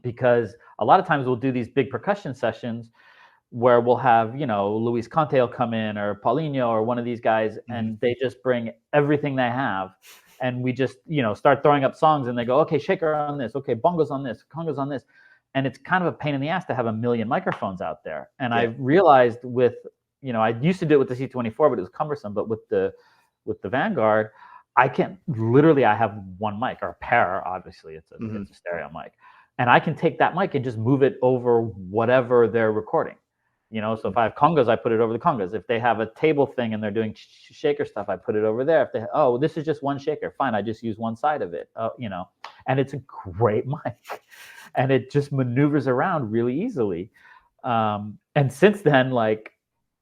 because a lot of times we'll do these big percussion sessions where we'll have, Luis Conte will come in, or Paulinho, or one of these guys, Hmm. and they just bring everything they have. And we just, start throwing up songs, and they go, okay, shaker on this. Okay, bongos on this, congas on this. And it's kind of a pain in the ass to have a million microphones out there. And Yeah. I realized I used to do it with the C24, but it was cumbersome. But with the Vanguard, I have one mic, or a pair, obviously it's Hmm. a stereo mic. And I can take that mic and just move it over whatever they're recording. So if I have congas, I put it over the congas. If they have a table thing and they're doing shaker stuff, I put it over there. If they, this is just one shaker, fine, I just use one side of it. And it's a great mic, and it just maneuvers around really easily. And since then, like,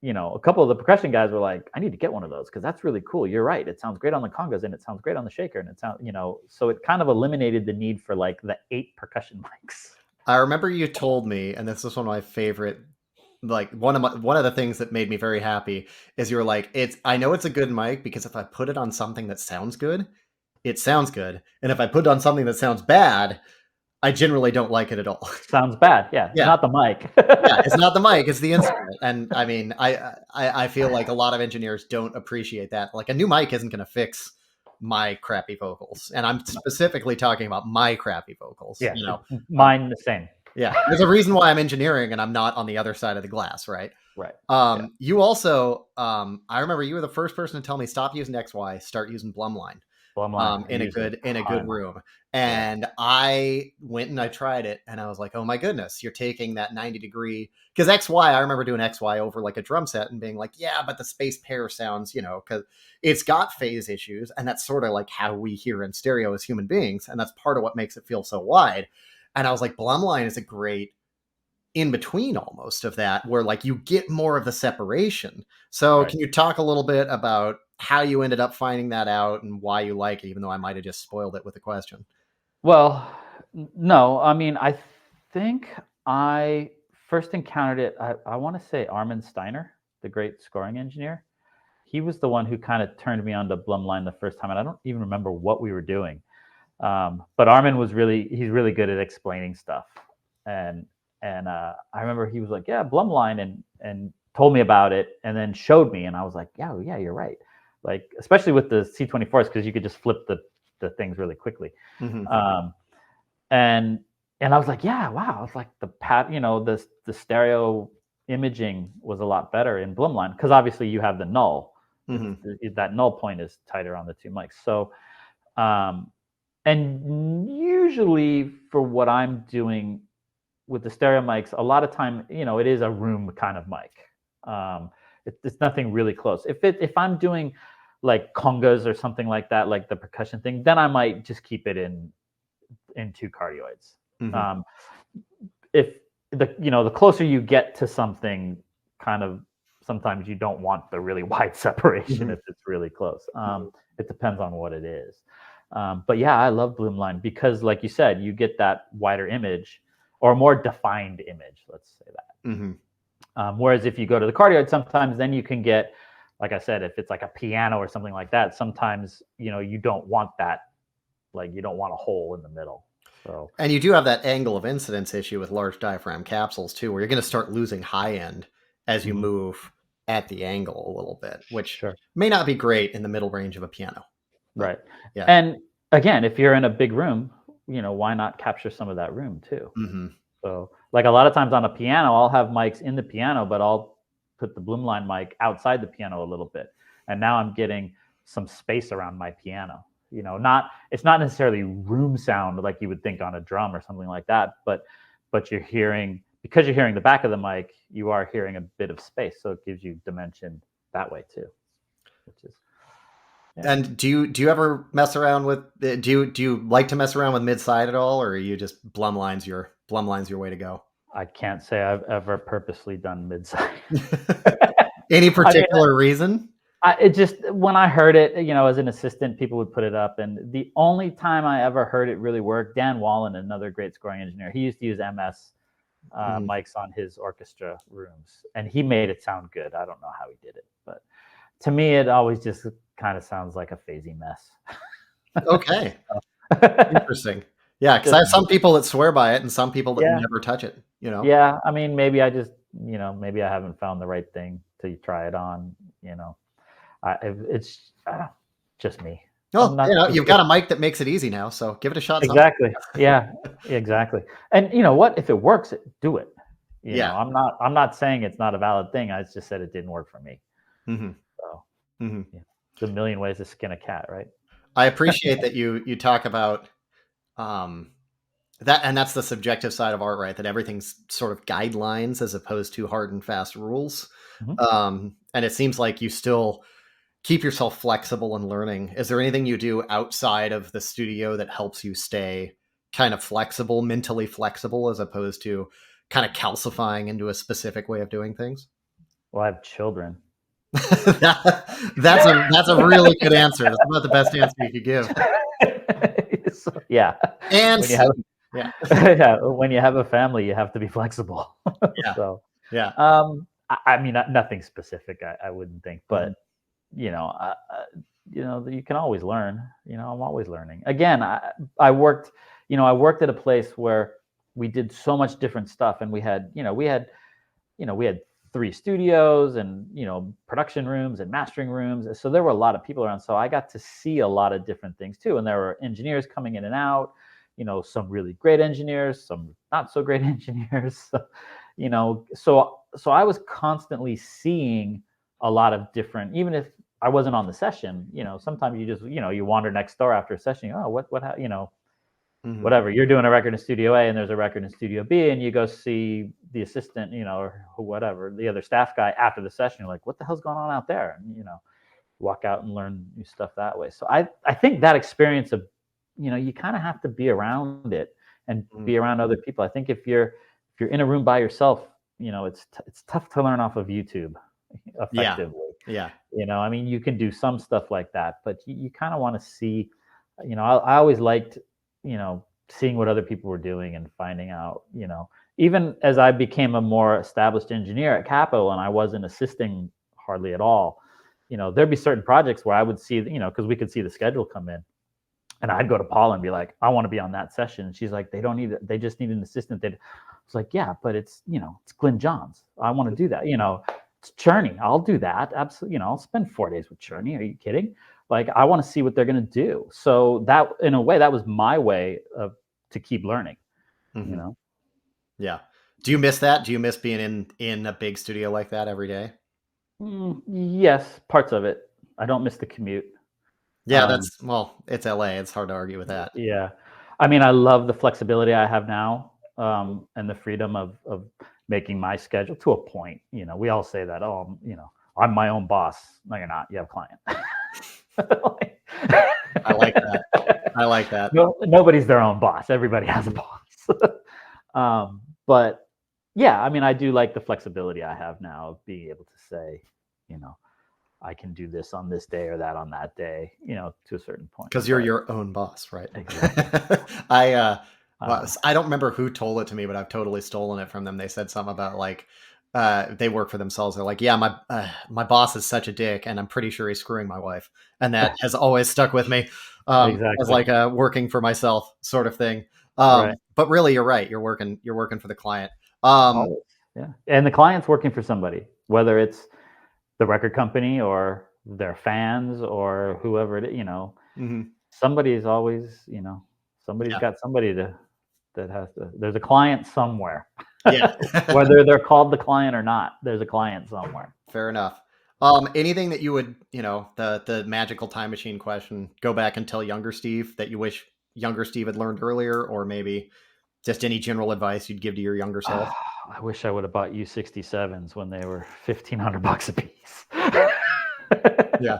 a couple of the percussion guys were like, I need to get one of those because that's really cool. You're right. It sounds great on the congas and it sounds great on the shaker. And it sounds, so it kind of eliminated the need for like the 8 percussion mics. I remember you told me, and this is one of my favorite like one of the things that made me very happy is you were like, I know it's a good mic because if I put it on something that sounds good, it sounds good. And if I put it on something that sounds bad, I generally don't like it at all. Sounds bad. Yeah. Yeah. Not the mic. Yeah, it's not the mic, it's the instrument. And I mean, I feel like a lot of engineers don't appreciate that. Like a new mic isn't going to fix my crappy vocals. And I'm specifically talking about my crappy vocals. Yeah. You know, Mine the same. yeah. There's a reason why I'm engineering and I'm not on the other side of the glass, right? Right. You also, I remember you were the first person to tell me stop using XY, start using Blumline. In a good room. And I went and I tried it and I was like, oh my goodness, you're taking that 90 degree, because XY, I remember doing XY over like a drum set and being like, yeah, but the space pair sounds, because it's got phase issues, and that's sort of like how we hear in stereo as human beings, and that's part of what makes it feel so wide. And I was like, Blumline is a great in between almost of that, where like you get more of the separation. So Can you talk a little bit about how you ended up finding that out and why you like it, even though I might have just spoiled it with the question? Well, no, I mean, I think I first encountered it, I want to say Armin Steiner, the great scoring engineer. He was the one who kind of turned me on to Blumline the first time, and I don't even remember what we were doing. But Armin he's really good at explaining stuff. And I remember he was like, yeah, Blumline, and told me about it and then showed me. And I was like, yeah, you're right. Like, especially with the C24s, because you could just flip the things really quickly. Mm-hmm. And I was like, yeah, wow. It's like the stereo imaging was a lot better in Blumline, because obviously you have the null. Mm-hmm. That null point is tighter on the two mics. So, and usually for what I'm doing with the stereo mics, a lot of time, it is a room kind of mic. It's nothing really close. If I'm doing like congas or something like that, like the percussion thing, then I might just keep it in two cardioids. Mm-hmm. If the closer you get to something, kind of sometimes you don't want the really wide separation. Mm-hmm. If it's really close. It depends on what it is. But yeah, I love Blumline because, like you said, you get that wider image or more defined image. Let's say that. Mm-hmm. Whereas if you go to the cardioid, sometimes then you can get, like I said, if it's like a piano or something like that, sometimes you don't want that, like you don't want a hole in the middle. So, and you do have that angle of incidence issue with large diaphragm capsules too, where you're going to start losing high end as you move at the angle a little bit, which may not be great in the middle range of a piano. Right. Yeah. And again, if you're in a big room, why not capture some of that room too? Mm-hmm. So like a lot of times on a piano, I'll have mics in the piano, but I'll put the Blumline mic outside the piano a little bit. And now I'm getting some space around my piano. It's not necessarily room sound like you would think on a drum or something like that, but because you're hearing the back of the mic, you are hearing a bit of space. So it gives you dimension that way too, which is. Yeah. And do you ever mess around with, do you like to mess around with mid-side at all, or are you just Blumline's your way to go? I can't say I've ever purposely done mid-side. Any particular reason? It just, when I heard it, as an assistant, people would put it up, and the only time I ever heard it really work, Dan Wallen, another great scoring engineer, he used to use MS mics on his orchestra rooms, and he made it sound good. I don't know how he did it, but to me, it always just kind of sounds like a phasey mess. Okay. Interesting. Yeah, because I have some people that swear by it and some people that never touch it, Yeah, I mean, maybe I just, maybe I haven't found the right thing to try it on, it's just me. Well, you've got a mic that makes it easy now, so give it a shot. Exactly. Yeah, exactly. And you know what? If it works, do it. You know, I'm not saying it's not a valid thing. I just said it didn't work for me. Mm-hmm. So it's a million ways to skin a cat, right? I appreciate that you talk about that, and that's the subjective side of art, right? That everything's sort of guidelines as opposed to hard and fast rules. Mm-hmm. And it seems like you still keep yourself flexible and learning. Is there anything you do outside of the studio that helps you stay kind of flexible, mentally flexible, as opposed to kind of calcifying into a specific way of doing things? Well, I have children. That's a really good answer. That's about the best answer you could give. Yeah. And when you have a family, you have to be flexible. Yeah. So Yeah. I mean, nothing specific, I wouldn't think, but you know, you can always learn. I'm always learning. Again, I worked, I worked at a place where we did so much different stuff, and we had 3 studios and production rooms and mastering rooms. So there were a lot of people around. So I got to see a lot of different things too. And there were engineers coming in and out. Some really great engineers, some not so great engineers. So I was constantly seeing a lot of different. Even if I wasn't on the session, sometimes you just you wander next door after a session. Oh, whatever, you're doing a record in Studio A and there's a record in Studio B, and you go see the assistant, or whatever, the other staff guy after the session. You're like, what the hell's going on out there? And walk out and learn new stuff that way. So I think that experience of, you kind of have to be around it and be around other people. I think if you're in a room by yourself, it's tough to learn off of YouTube effectively. Yeah. I mean, you can do some stuff like that, but you kind of want to see, I always liked, seeing what other people were doing and finding out, even as I became a more established engineer at Capo and I wasn't assisting hardly at all, there'd be certain projects where I would see, because we could see the schedule come in, and I'd go to Paula and be like, I want to be on that session. And she's like, they just need an assistant. It's like, yeah, but it's Glenn Johns. I want to do that. It's Cherney. I'll do that. Absolutely. I'll spend 4 days with Cherney. Are you kidding? Like, I want to see what they're going to do. So that, in a way, that was my way to keep learning, Yeah. Do you miss that? Do you miss being in a big studio like that every day? Yes, parts of it. I don't miss the commute. Yeah, it's LA. It's hard to argue with that. Yeah. I mean, I love the flexibility I have now, and the freedom of making my schedule to a point. We all say that, I'm my own boss. No, you're not. You have a client. I like that. No, nobody's their own boss. Everybody has a boss. But yeah, I mean, I do like the flexibility I have now of being able to say, I can do this on this day or that on that day, to a certain point. Because you're your own boss, right? Exactly. I don't remember who told it to me, but I've totally stolen it from them. They said something about like, they work for themselves. They're like, yeah, my boss is such a dick, and I'm pretty sure he's screwing my wife, and that has always stuck with me. Exactly. As like a working for myself sort of thing. Right. But really, you're right. You're working for the client. Yeah, and the client's working for somebody, whether it's the record company or their fans or whoever it is. Somebody's always, somebody's got somebody there's a client somewhere. Yeah. Whether they're called the client or not, there's a client somewhere. Fair enough. Anything that you would, the magical time machine question, go back and tell younger Steve that you wish younger Steve had learned earlier, or maybe just any general advice you'd give to your younger self? I wish I would have bought U67s when they were $1,500 a piece. Yeah.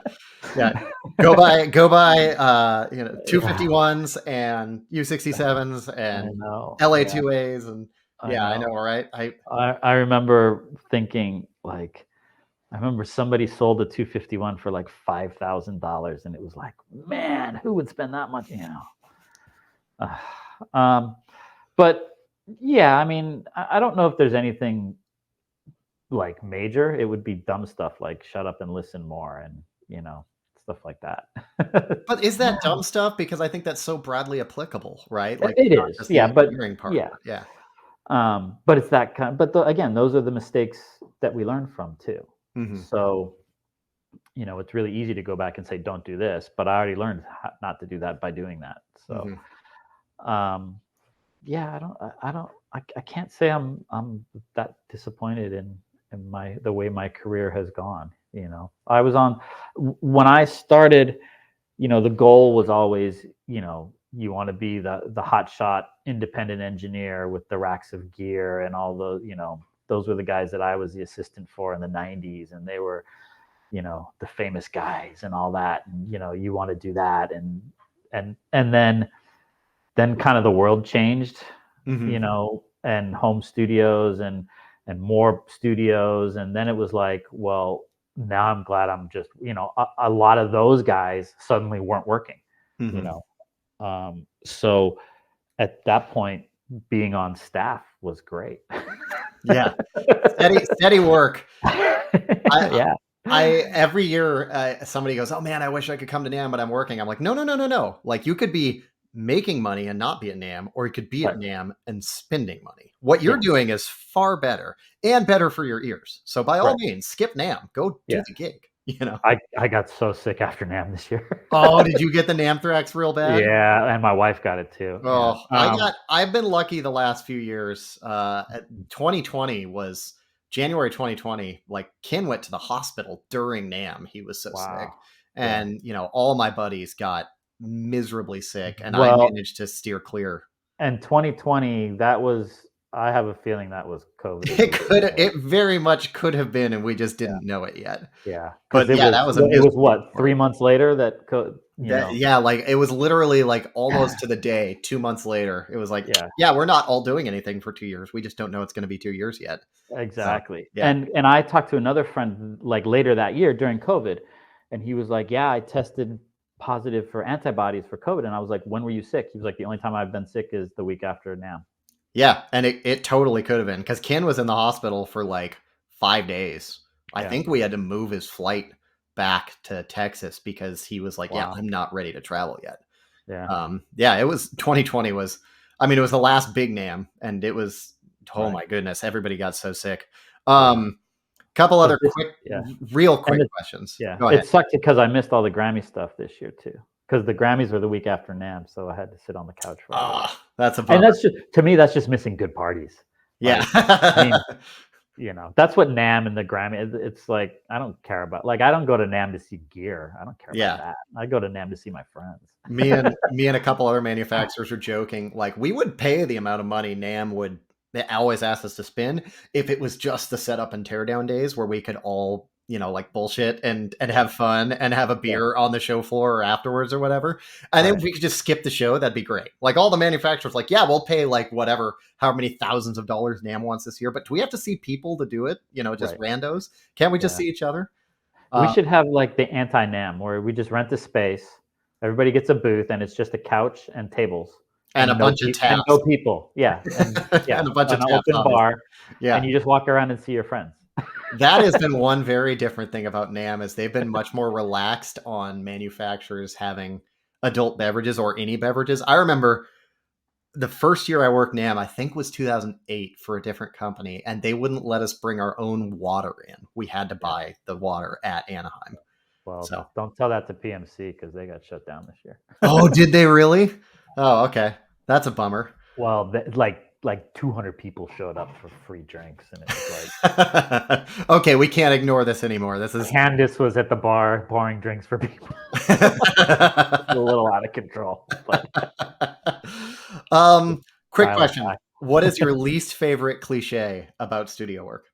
Go buy 251s and U67s and LA2As and I know, right? I remember thinking, like, I remember somebody sold a 251 for like $5,000, and it was like, man, who would spend that much? But yeah, I mean, I don't know if there's anything like major. It would be dumb stuff like shut up and listen more, and stuff like that. But is that dumb stuff? Because I think that's so broadly applicable, right? Like it is, yeah. But yeah. But it's that kind. But again, those are the mistakes that we learn from too. So, it's really easy to go back and say, "Don't do this," but I already learned not to do that by doing that. So, yeah, I can't say I'm that disappointed in the way my career has gone. I was when I started, the goal was always, you want to be the hotshot independent engineer with the racks of gear and all those, those were the guys that I was the assistant for in the 90s, and they were, the famous guys and all that. And, you want to do that. And then kind of the world changed, and home studios and more studios. And then it was like, well, now I'm glad I'm just, a lot of those guys suddenly weren't working, so at that point, being on staff was great. Yeah, steady work. Yeah, I every year somebody goes, "Oh man, I wish I could come to NAMM, but I'm working." I'm like, "No, no, no, no, no! Like you could be making money and not be at NAMM, or you could be at right. NAMM and spending money. What you're Yeah, doing is far better and better for your ears. So by all right. means, skip NAMM, go do Yeah. the gig." You know. I got so sick after NAMM this year. Oh, did you get the Namthrax real bad? Yeah, and my wife got it too. Yeah. Oh, I've been lucky the last few years. 2020 was January 2020. Like Ken went to the hospital during NAMM. He was so sick. Wow. Yeah. And all my buddies got miserably sick and I Well, managed to steer clear. and 2020, that was I have a feeling that was COVID as well. It very much could have been, and we just Yeah. didn't know it yet. Yeah, because But yeah, that was a it was miserable what, 3 months later that yeah, like it was literally like almost to the day, 2 months later. It was like, Yeah, yeah, we're not all doing anything for 2 years. We just don't know it's going to be 2 years yet. So exactly. yeah. And I talked to another friend like later that year during COVID, and he was like, "Yeah, I tested positive for antibodies for COVID." And I was like, "When were you sick?" He was like, "The only time I've been sick is the week after now." Yeah, and it totally could have been because Ken was in the hospital for like 5 days. I Yeah. think we had to move his flight back to Texas because he was like, "Yeah, Wow. I'm not ready to travel yet." Yeah. Yeah, it was 2020 was. I mean, it was the last big NAMM, and it was. Oh Right. my goodness, everybody got so sick. Yeah. Couple But other this quick, yeah. real And quick questions. yeah, Go ahead. it sucked because I missed all the Grammy stuff this year too. Because the Grammys were the week after NAMM, so I had to sit on the couch for all of it. Ah, that's a And bummer. that's just to me, that's just missing good parties. Yeah. Like, I mean, that's what NAMM and the Grammy it's like, I don't care about like, I don't go to NAMM to see gear. I don't care about Yeah. that. I go to NAMM to see my friends. Me and a couple other manufacturers are joking. Like we would pay the amount of money NAMM would they always ask us to spend if it was just the setup and teardown days where we could all, like bullshit and Yeah, have fun and have a yeah, beer on the show floor or afterwards or whatever. And then right, we could just skip the show. That'd be great. Like all the manufacturers, like, yeah, we'll pay like whatever, however many thousands of dollars NAMM wants this year. But do we have to see people to do it? Just right, randos? Can't we just yeah. see each other? We Uh, should have, like, the anti-NAMM where we just rent a space, everybody gets a booth, and it's just a couch and tables, and a bunch of and taps no people. Yeah, and yeah, and a bunch of an taps, open obviously. bar, and Yeah. you just walk around and see your friends. That has been one very different thing about NAMM is they've been much more relaxed on manufacturers having adult beverages or any beverages. I remember the first year I worked NAMM, I think was 2008 for a different company, and they wouldn't let us bring our own water in. We had to Yeah. buy the water at Anaheim. Well, So, don't tell that to PMC because they got shut down this year. oh, did they really? Oh, okay. That's a bummer. Well, like 200 people showed up for free drinks, and it was Okay, we can't ignore this anymore. This like is Candace was at the bar pouring drinks for people. It's a little out of control, but um, quick silent question. act. What is your least favorite cliche about studio work?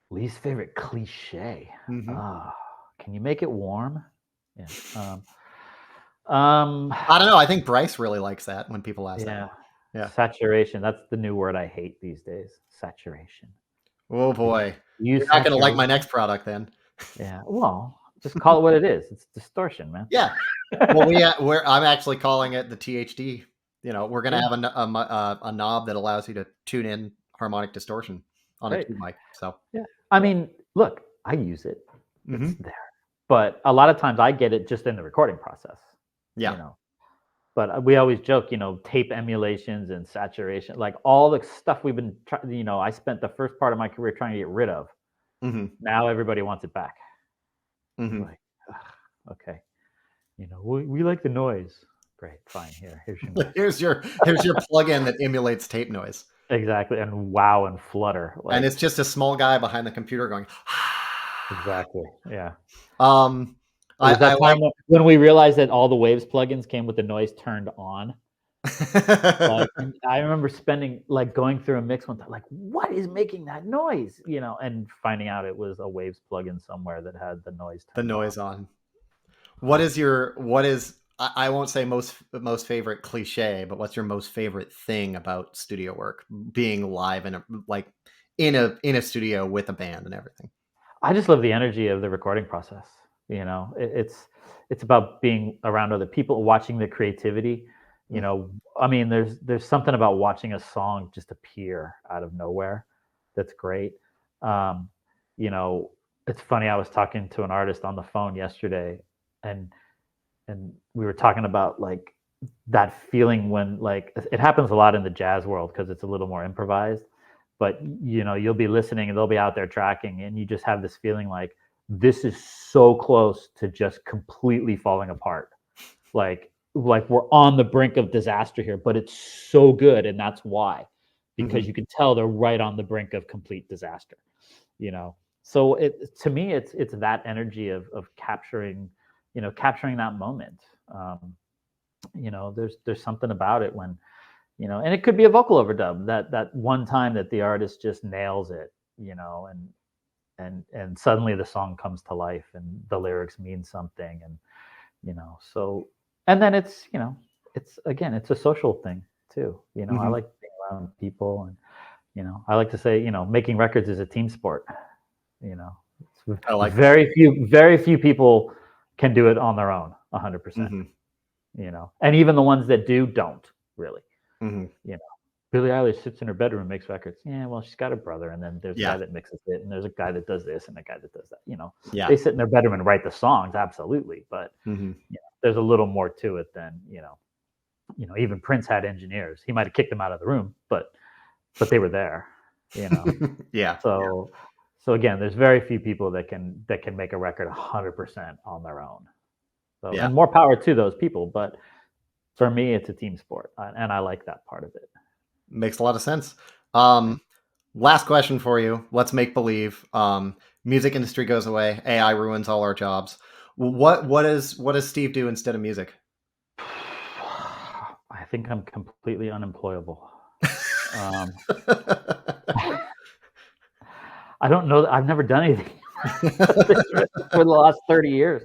Least favorite cliche. Mhm. Ah, can you make it warm? Yeah. I don't know. I think Bryce really likes that when people ask that. Yeah. Yeah. Saturation. That's the new word I hate these days. Saturation. Oh You boy. use You're not gonna like my saturation. next product then. Yeah. Well, just call it what it is. It's distortion, man. Yeah. Well, I'm actually calling it the THD. We're gonna Yeah. have a knob that allows you to tune in harmonic distortion on a Great. tube mic. So, Yeah. I mean, look, I use it. It's mhm. there. But a lot of times I get it just in the recording process, you Yeah. know. But we always joke, tape emulations and saturation, like all the stuff we've been trying, I spent the first part of my career trying to get rid of. Mhm. Now everybody wants it back. It's Mhm. like, ugh, okay, we like the noise. Great, fine. Here's your noise. Here's your plugin that emulates tape noise. Exactly, and wow and flutter, And like it's just a small guy behind the computer going, exactly, yeah. um, It was I that time like. when we realized that all the Waves plugins came with the noise turned on. Like, and I remember going through a mix one time, like, what is making that noise? And finding out it was a Waves plugin somewhere that had the noise The turned on. noise on. What is I won't say most favorite cliche, but what's your most favorite thing about studio work? Being live in a studio with a band and everything. I just love the energy of the recording process. It's about being around other people, watching the creativity. You know, I mean, there's something about watching a song just appear out of nowhere that's great. Um, you know, it's funny. I was talking to an artist on the phone yesterday, and we were talking about like that feeling when like it happens a lot in the jazz world because it's a little more improvised. But you know, you'll be listening and they'll be out there tracking, and you just have this feeling like this is so close to just completely falling apart. Like we're on the brink of disaster here, but it's so good, and that's why, because you can tell they're right on the brink of complete disaster. You know, so it to me, it's that energy of capturing, capturing that moment. You know, there's something about it when, and it could be a vocal overdub that one time that the artist just nails it, and suddenly the song comes to life and the lyrics mean something, and so, and then it's again, it's a social thing too. I like being around people, and I like to say, making records is a team sport. you know I like very few people can do it on their own 100%. And even the ones that don't really. Billie Eilish sits in her bedroom and makes records. Yeah, well, she's got a brother, and then there's a guy that mixes it, and there's a guy that does this, and a guy that does that. They sit in their bedroom and write the songs, absolutely, but there's a little more to it than even Prince had engineers. He might have kicked them out of the room, but they were there. So again, there's very few people that can make a record 100% on their own. So and more power to those people, but for me, it's a team sport, and I like that part of it. Makes a lot of sense. Last question for you. Let's make believe. Music industry goes away. AI ruins all our jobs. What does Steve do instead of music? I think I'm completely unemployable. I don't know. I've never done anything for the last 30 years.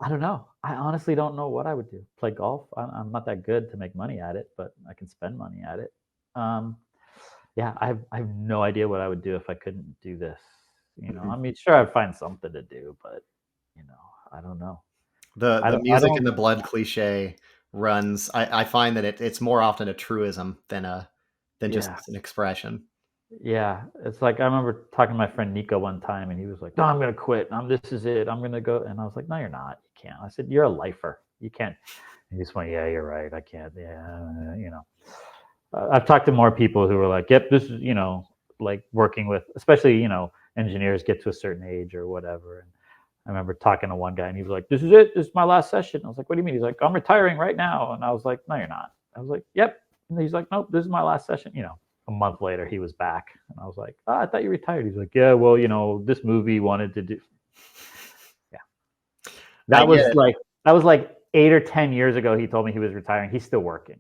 I don't know. I honestly don't know what I would do. Play golf. I'm not that good to make money at it, but I can spend money at it. Yeah, I have no idea what I would do if I couldn't do this. I mean, sure, I'd find something to do, but I don't know. The music and the blood cliche runs. I find that it's more often a truism than just an expression. Yeah, it's like I remember talking to my friend Nico one time, and he was like, "No, I'm gonna quit. This is it. I'm gonna go." And I was like, "No, you're not. You can't." I said, "You're a lifer. You can't." And he just went, "Yeah, you're right. I can't." Yeah, I've talked to more people who were like, "Yep, this is like working with, especially engineers get to a certain age or whatever." And I remember talking to one guy, and he was like, "This is it. This is my last session." I was like, "What do you mean?" He's like, "I'm retiring right now." And I was like, "No, you're not." I was like, "Yep." And he's like, "Nope, this is my last session." A month later, he was back, and I was like, "Oh, I thought you retired." He's like, "Yeah, well, this movie wanted to do." Yeah, that was like 8 or 10 years ago. He told me he was retiring. He's still working.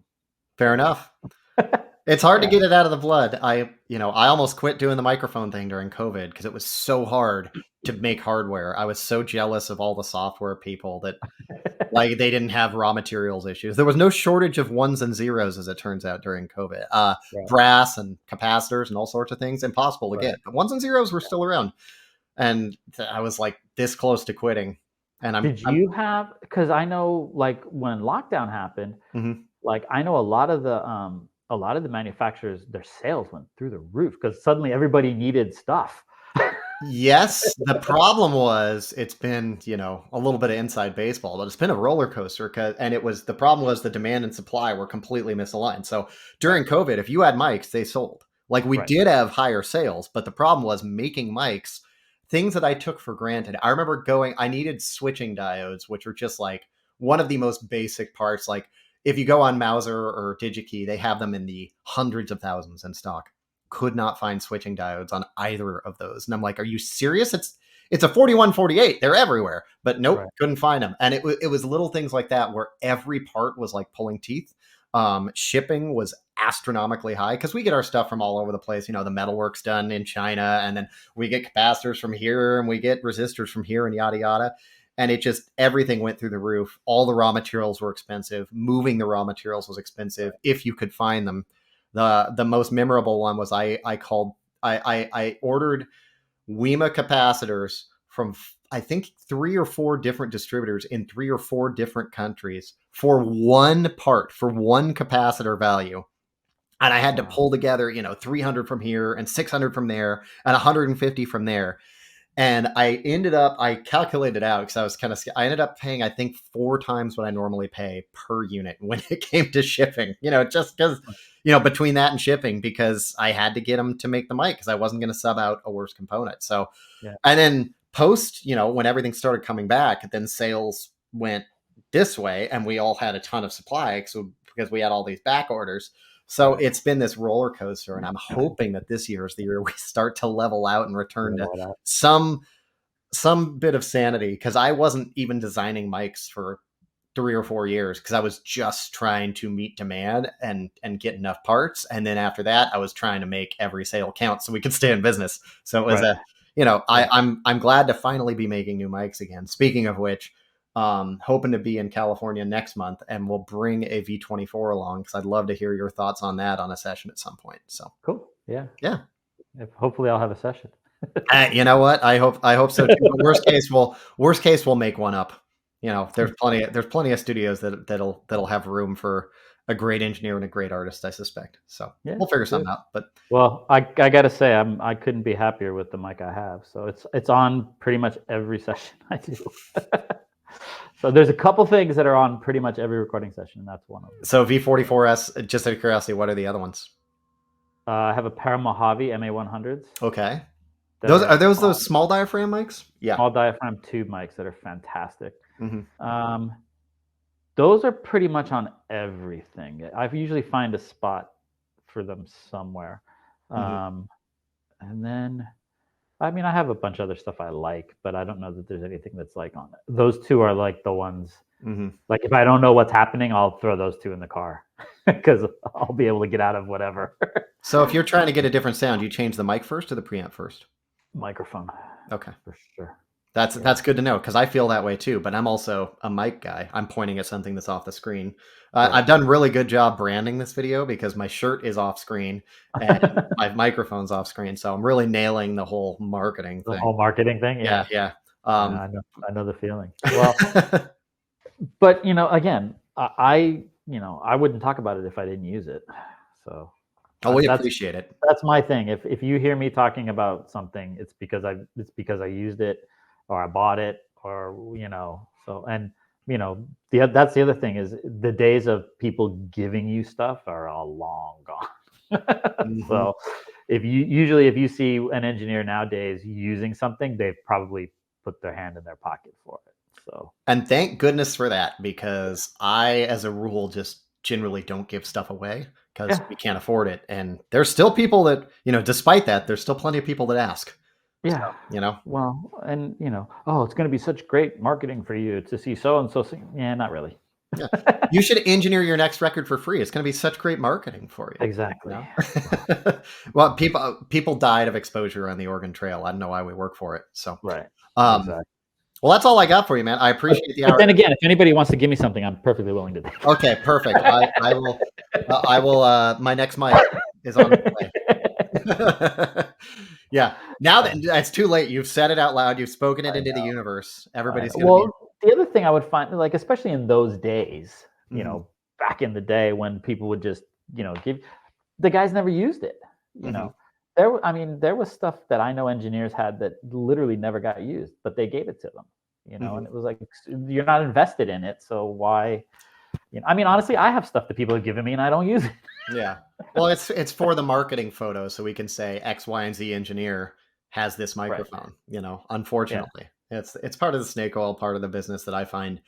Fair enough. It's hard to get it out of the blood. I almost quit doing the microphone thing during COVID because it was so hard to make hardware. I was so jealous of all the software people that like they didn't have raw materials issues. There was no shortage of ones and zeros, as it turns out, during COVID. Brass and capacitors and all sorts of things, impossible to get. But ones and zeros were still around. And I was like this close to quitting. And Did you have, because I know like when lockdown happened, like I know a lot of the manufacturers, their sales went through the roof because suddenly everybody needed stuff. Yes, the problem was it's been, a little bit of inside baseball, but it's been a roller coaster and the problem was the demand and supply were completely misaligned. So during COVID, if you had mics, they sold. Like we did have higher sales, but the problem was making mics, things that I took for granted. I remember I needed switching diodes, which are just like one of the most basic parts. Like if you go on Mauser or DigiKey, they have them in the hundreds of thousands in stock. Could not find switching diodes on either of those. And I'm like, are you serious? It's a 4148. They're everywhere. But nope, couldn't find them. And it was little things like that where every part was like pulling teeth. Shipping was astronomically high because we get our stuff from all over the place. The metalwork's done in China, and then we get capacitors from here, and we get resistors from here, and yada, yada. And it just, everything went through the roof. All the raw materials were expensive. Moving the raw materials was expensive if you could find them. The most memorable one was I ordered WEMA capacitors from, I think 3 or 4 different distributors in 3 or 4 different countries for one part, for one capacitor value. And I had to pull together, 300 from here and 600 from there and 150 from there. And I calculated out because I ended up paying, I think, 4 times what I normally pay per unit when it came to shipping, just because, between that and shipping, because I had to get them to make the mic because I wasn't going to sub out a worse component. So, and then post, when everything started coming back, then sales went this way and we all had a ton of supply because we had all these back orders. So it's been this roller coaster, and I'm hoping that this year is the year we start to level out and return to some bit of sanity, because I wasn't even designing mics for 3 or 4 years because I was just trying to meet demand and get enough parts. And then after that, I was trying to make every sale count so we could stay in business. So it was I'm glad to finally be making new mics again. Speaking of which, hoping to be in California next month, and we'll bring a V24 along because I'd love to hear your thoughts on that on a session at some point. So cool. Yeah. Hopefully I'll have a session. You know what? I hope so too. But worst case, we'll make one up. There's plenty of studios that'll have room for a great engineer and a great artist, I suspect. So we'll figure something out. But I gotta say, I couldn't be happier with the mic I have. So it's on pretty much every session I do. So there's a couple things that are on pretty much every recording session, and that's one of them. So V44S, just out of curiosity, what are the other ones? I have a pair of Mojave MA100s. Okay. Those small diaphragm mics? Yeah. Small diaphragm tube mics that are fantastic. Mm-hmm. Those are pretty much on everything. I usually find a spot for them somewhere. And then, I have a bunch of other stuff I like, but I don't know that there's anything that's like on it. Those two are like the ones, like if I don't know what's happening, I'll throw those two in the car because I'll be able to get out of whatever. So if you're trying to get a different sound, you change the mic first or the preamp first? Microphone. Okay. For sure. That's good to know, because I feel that way too, but I'm also a mic guy. I'm pointing at something that's off the screen. I've done a really good job branding this video because my shirt is off screen and my microphone's off screen. So I'm really nailing the whole marketing thing. The whole marketing thing? Yeah. I know the feeling. Well, but again, I wouldn't talk about it if I didn't use it. So we appreciate it. That's my thing. If you hear me talking about something, it's because I used it, or I bought it, or so. And that's the other thing, is the days of people giving you stuff are all long gone. So if you see an engineer nowadays using something, they've probably put their hand in their pocket for it. So, and thank goodness for that, because I, as a rule, just generally don't give stuff away because we can't afford it. And there's still people that, despite that, there's still plenty of people that ask. Yeah. So, well, and it's going to be such great marketing for you to see so and so. Yeah, not really. Yeah. You should engineer your next record for free. It's going to be such great marketing for you. Exactly. Well, people died of exposure on the Oregon Trail. I don't know why we work for it. So right. Exactly. Well, that's all I got for you, man. I appreciate the hour. But then again, if anybody wants to give me something, I'm perfectly willing to do it. Okay, perfect. I will. My next mic is on the way. Yeah. Now that it's too late, you've said it out loud. You've spoken it into the universe. Everybody's going to be. The other thing I would find, like, especially in those days, back in the day when people would just, give, the guys never used it. There was stuff that I know engineers had that literally never got used, but they gave it to them, and it was like, you're not invested in it, so why? Honestly, I have stuff that people have given me and I don't use it. Yeah. Well, it's for the marketing photo, so we can say X, Y, and Z engineer has this microphone. Right. Unfortunately, it's part of the snake oil part of the business that I find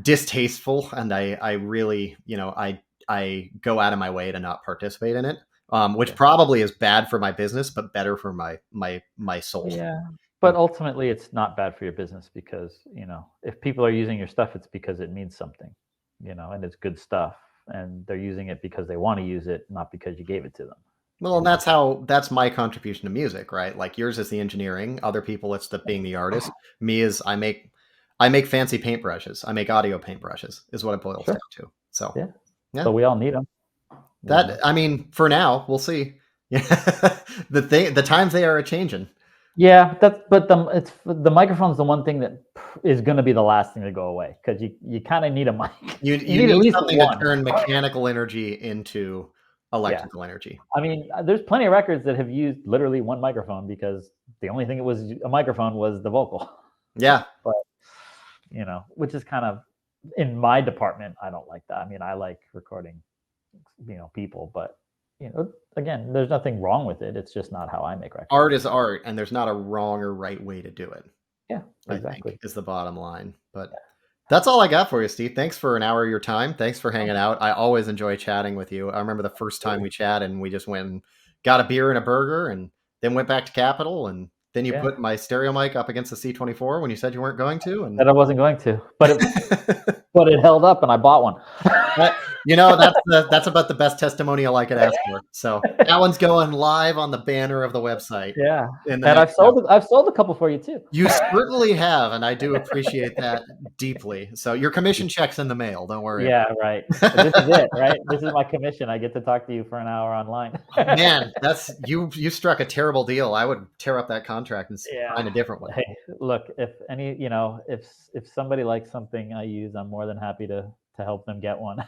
distasteful, and I really, I go out of my way to not participate in it. Which probably is bad for my business, but better for my soul. Yeah. But ultimately, it's not bad for your business because, if people are using your stuff, it's because it means something, and it's good stuff. And they're using it because they want to use it, not because you gave it to them. Well, and that's my contribution to music, right? Like yours is the engineering. Other people, it's being the artist. Me is I make fancy paintbrushes. I make audio paintbrushes is what it boils down to. So yeah. So we all need them. For now, we'll see. The times they are a changing. Yeah, the microphone's the one thing that is going to be the last thing to go away, because you kind of need a mic. You You need at need least something to one. turn mechanical energy into Yeah. electrical energy. I mean, there's plenty of records that have used literally one microphone because the only thing it was a microphone was the vocal. Yeah. But which is kind of, in my department, I don't like that. I mean, I like recording, people, but again, there's nothing wrong with it. It's just not how I make records. Art is art, and there's not a wrong or right way to do it. Yeah, I exactly. think is the bottom line. But that's all I got for you, Steve. Thanks for an hour of your time. Thanks for hanging out. I always enjoy chatting with you. I remember the first time we chatted, and we just went and got a beer and a burger, and then went back to Capitol, and then you put my stereo mic up against the C24 when you said you weren't going to, and that I wasn't going to, but it held up, and I bought one. That's about the best testimonial I could ask for. So that one's going live on the banner of the website. Yeah, and I've sold a couple for you too. You certainly have, and I do appreciate that deeply. So your commission check's in the mail. Don't worry. Yeah, right. This is it, right? This is my commission. I get to talk to you for an hour online. Man, that's you struck a terrible deal. I would tear up that contract and find a different one. Hey, look, if if somebody likes something I use, I'm more than happy to help them get one.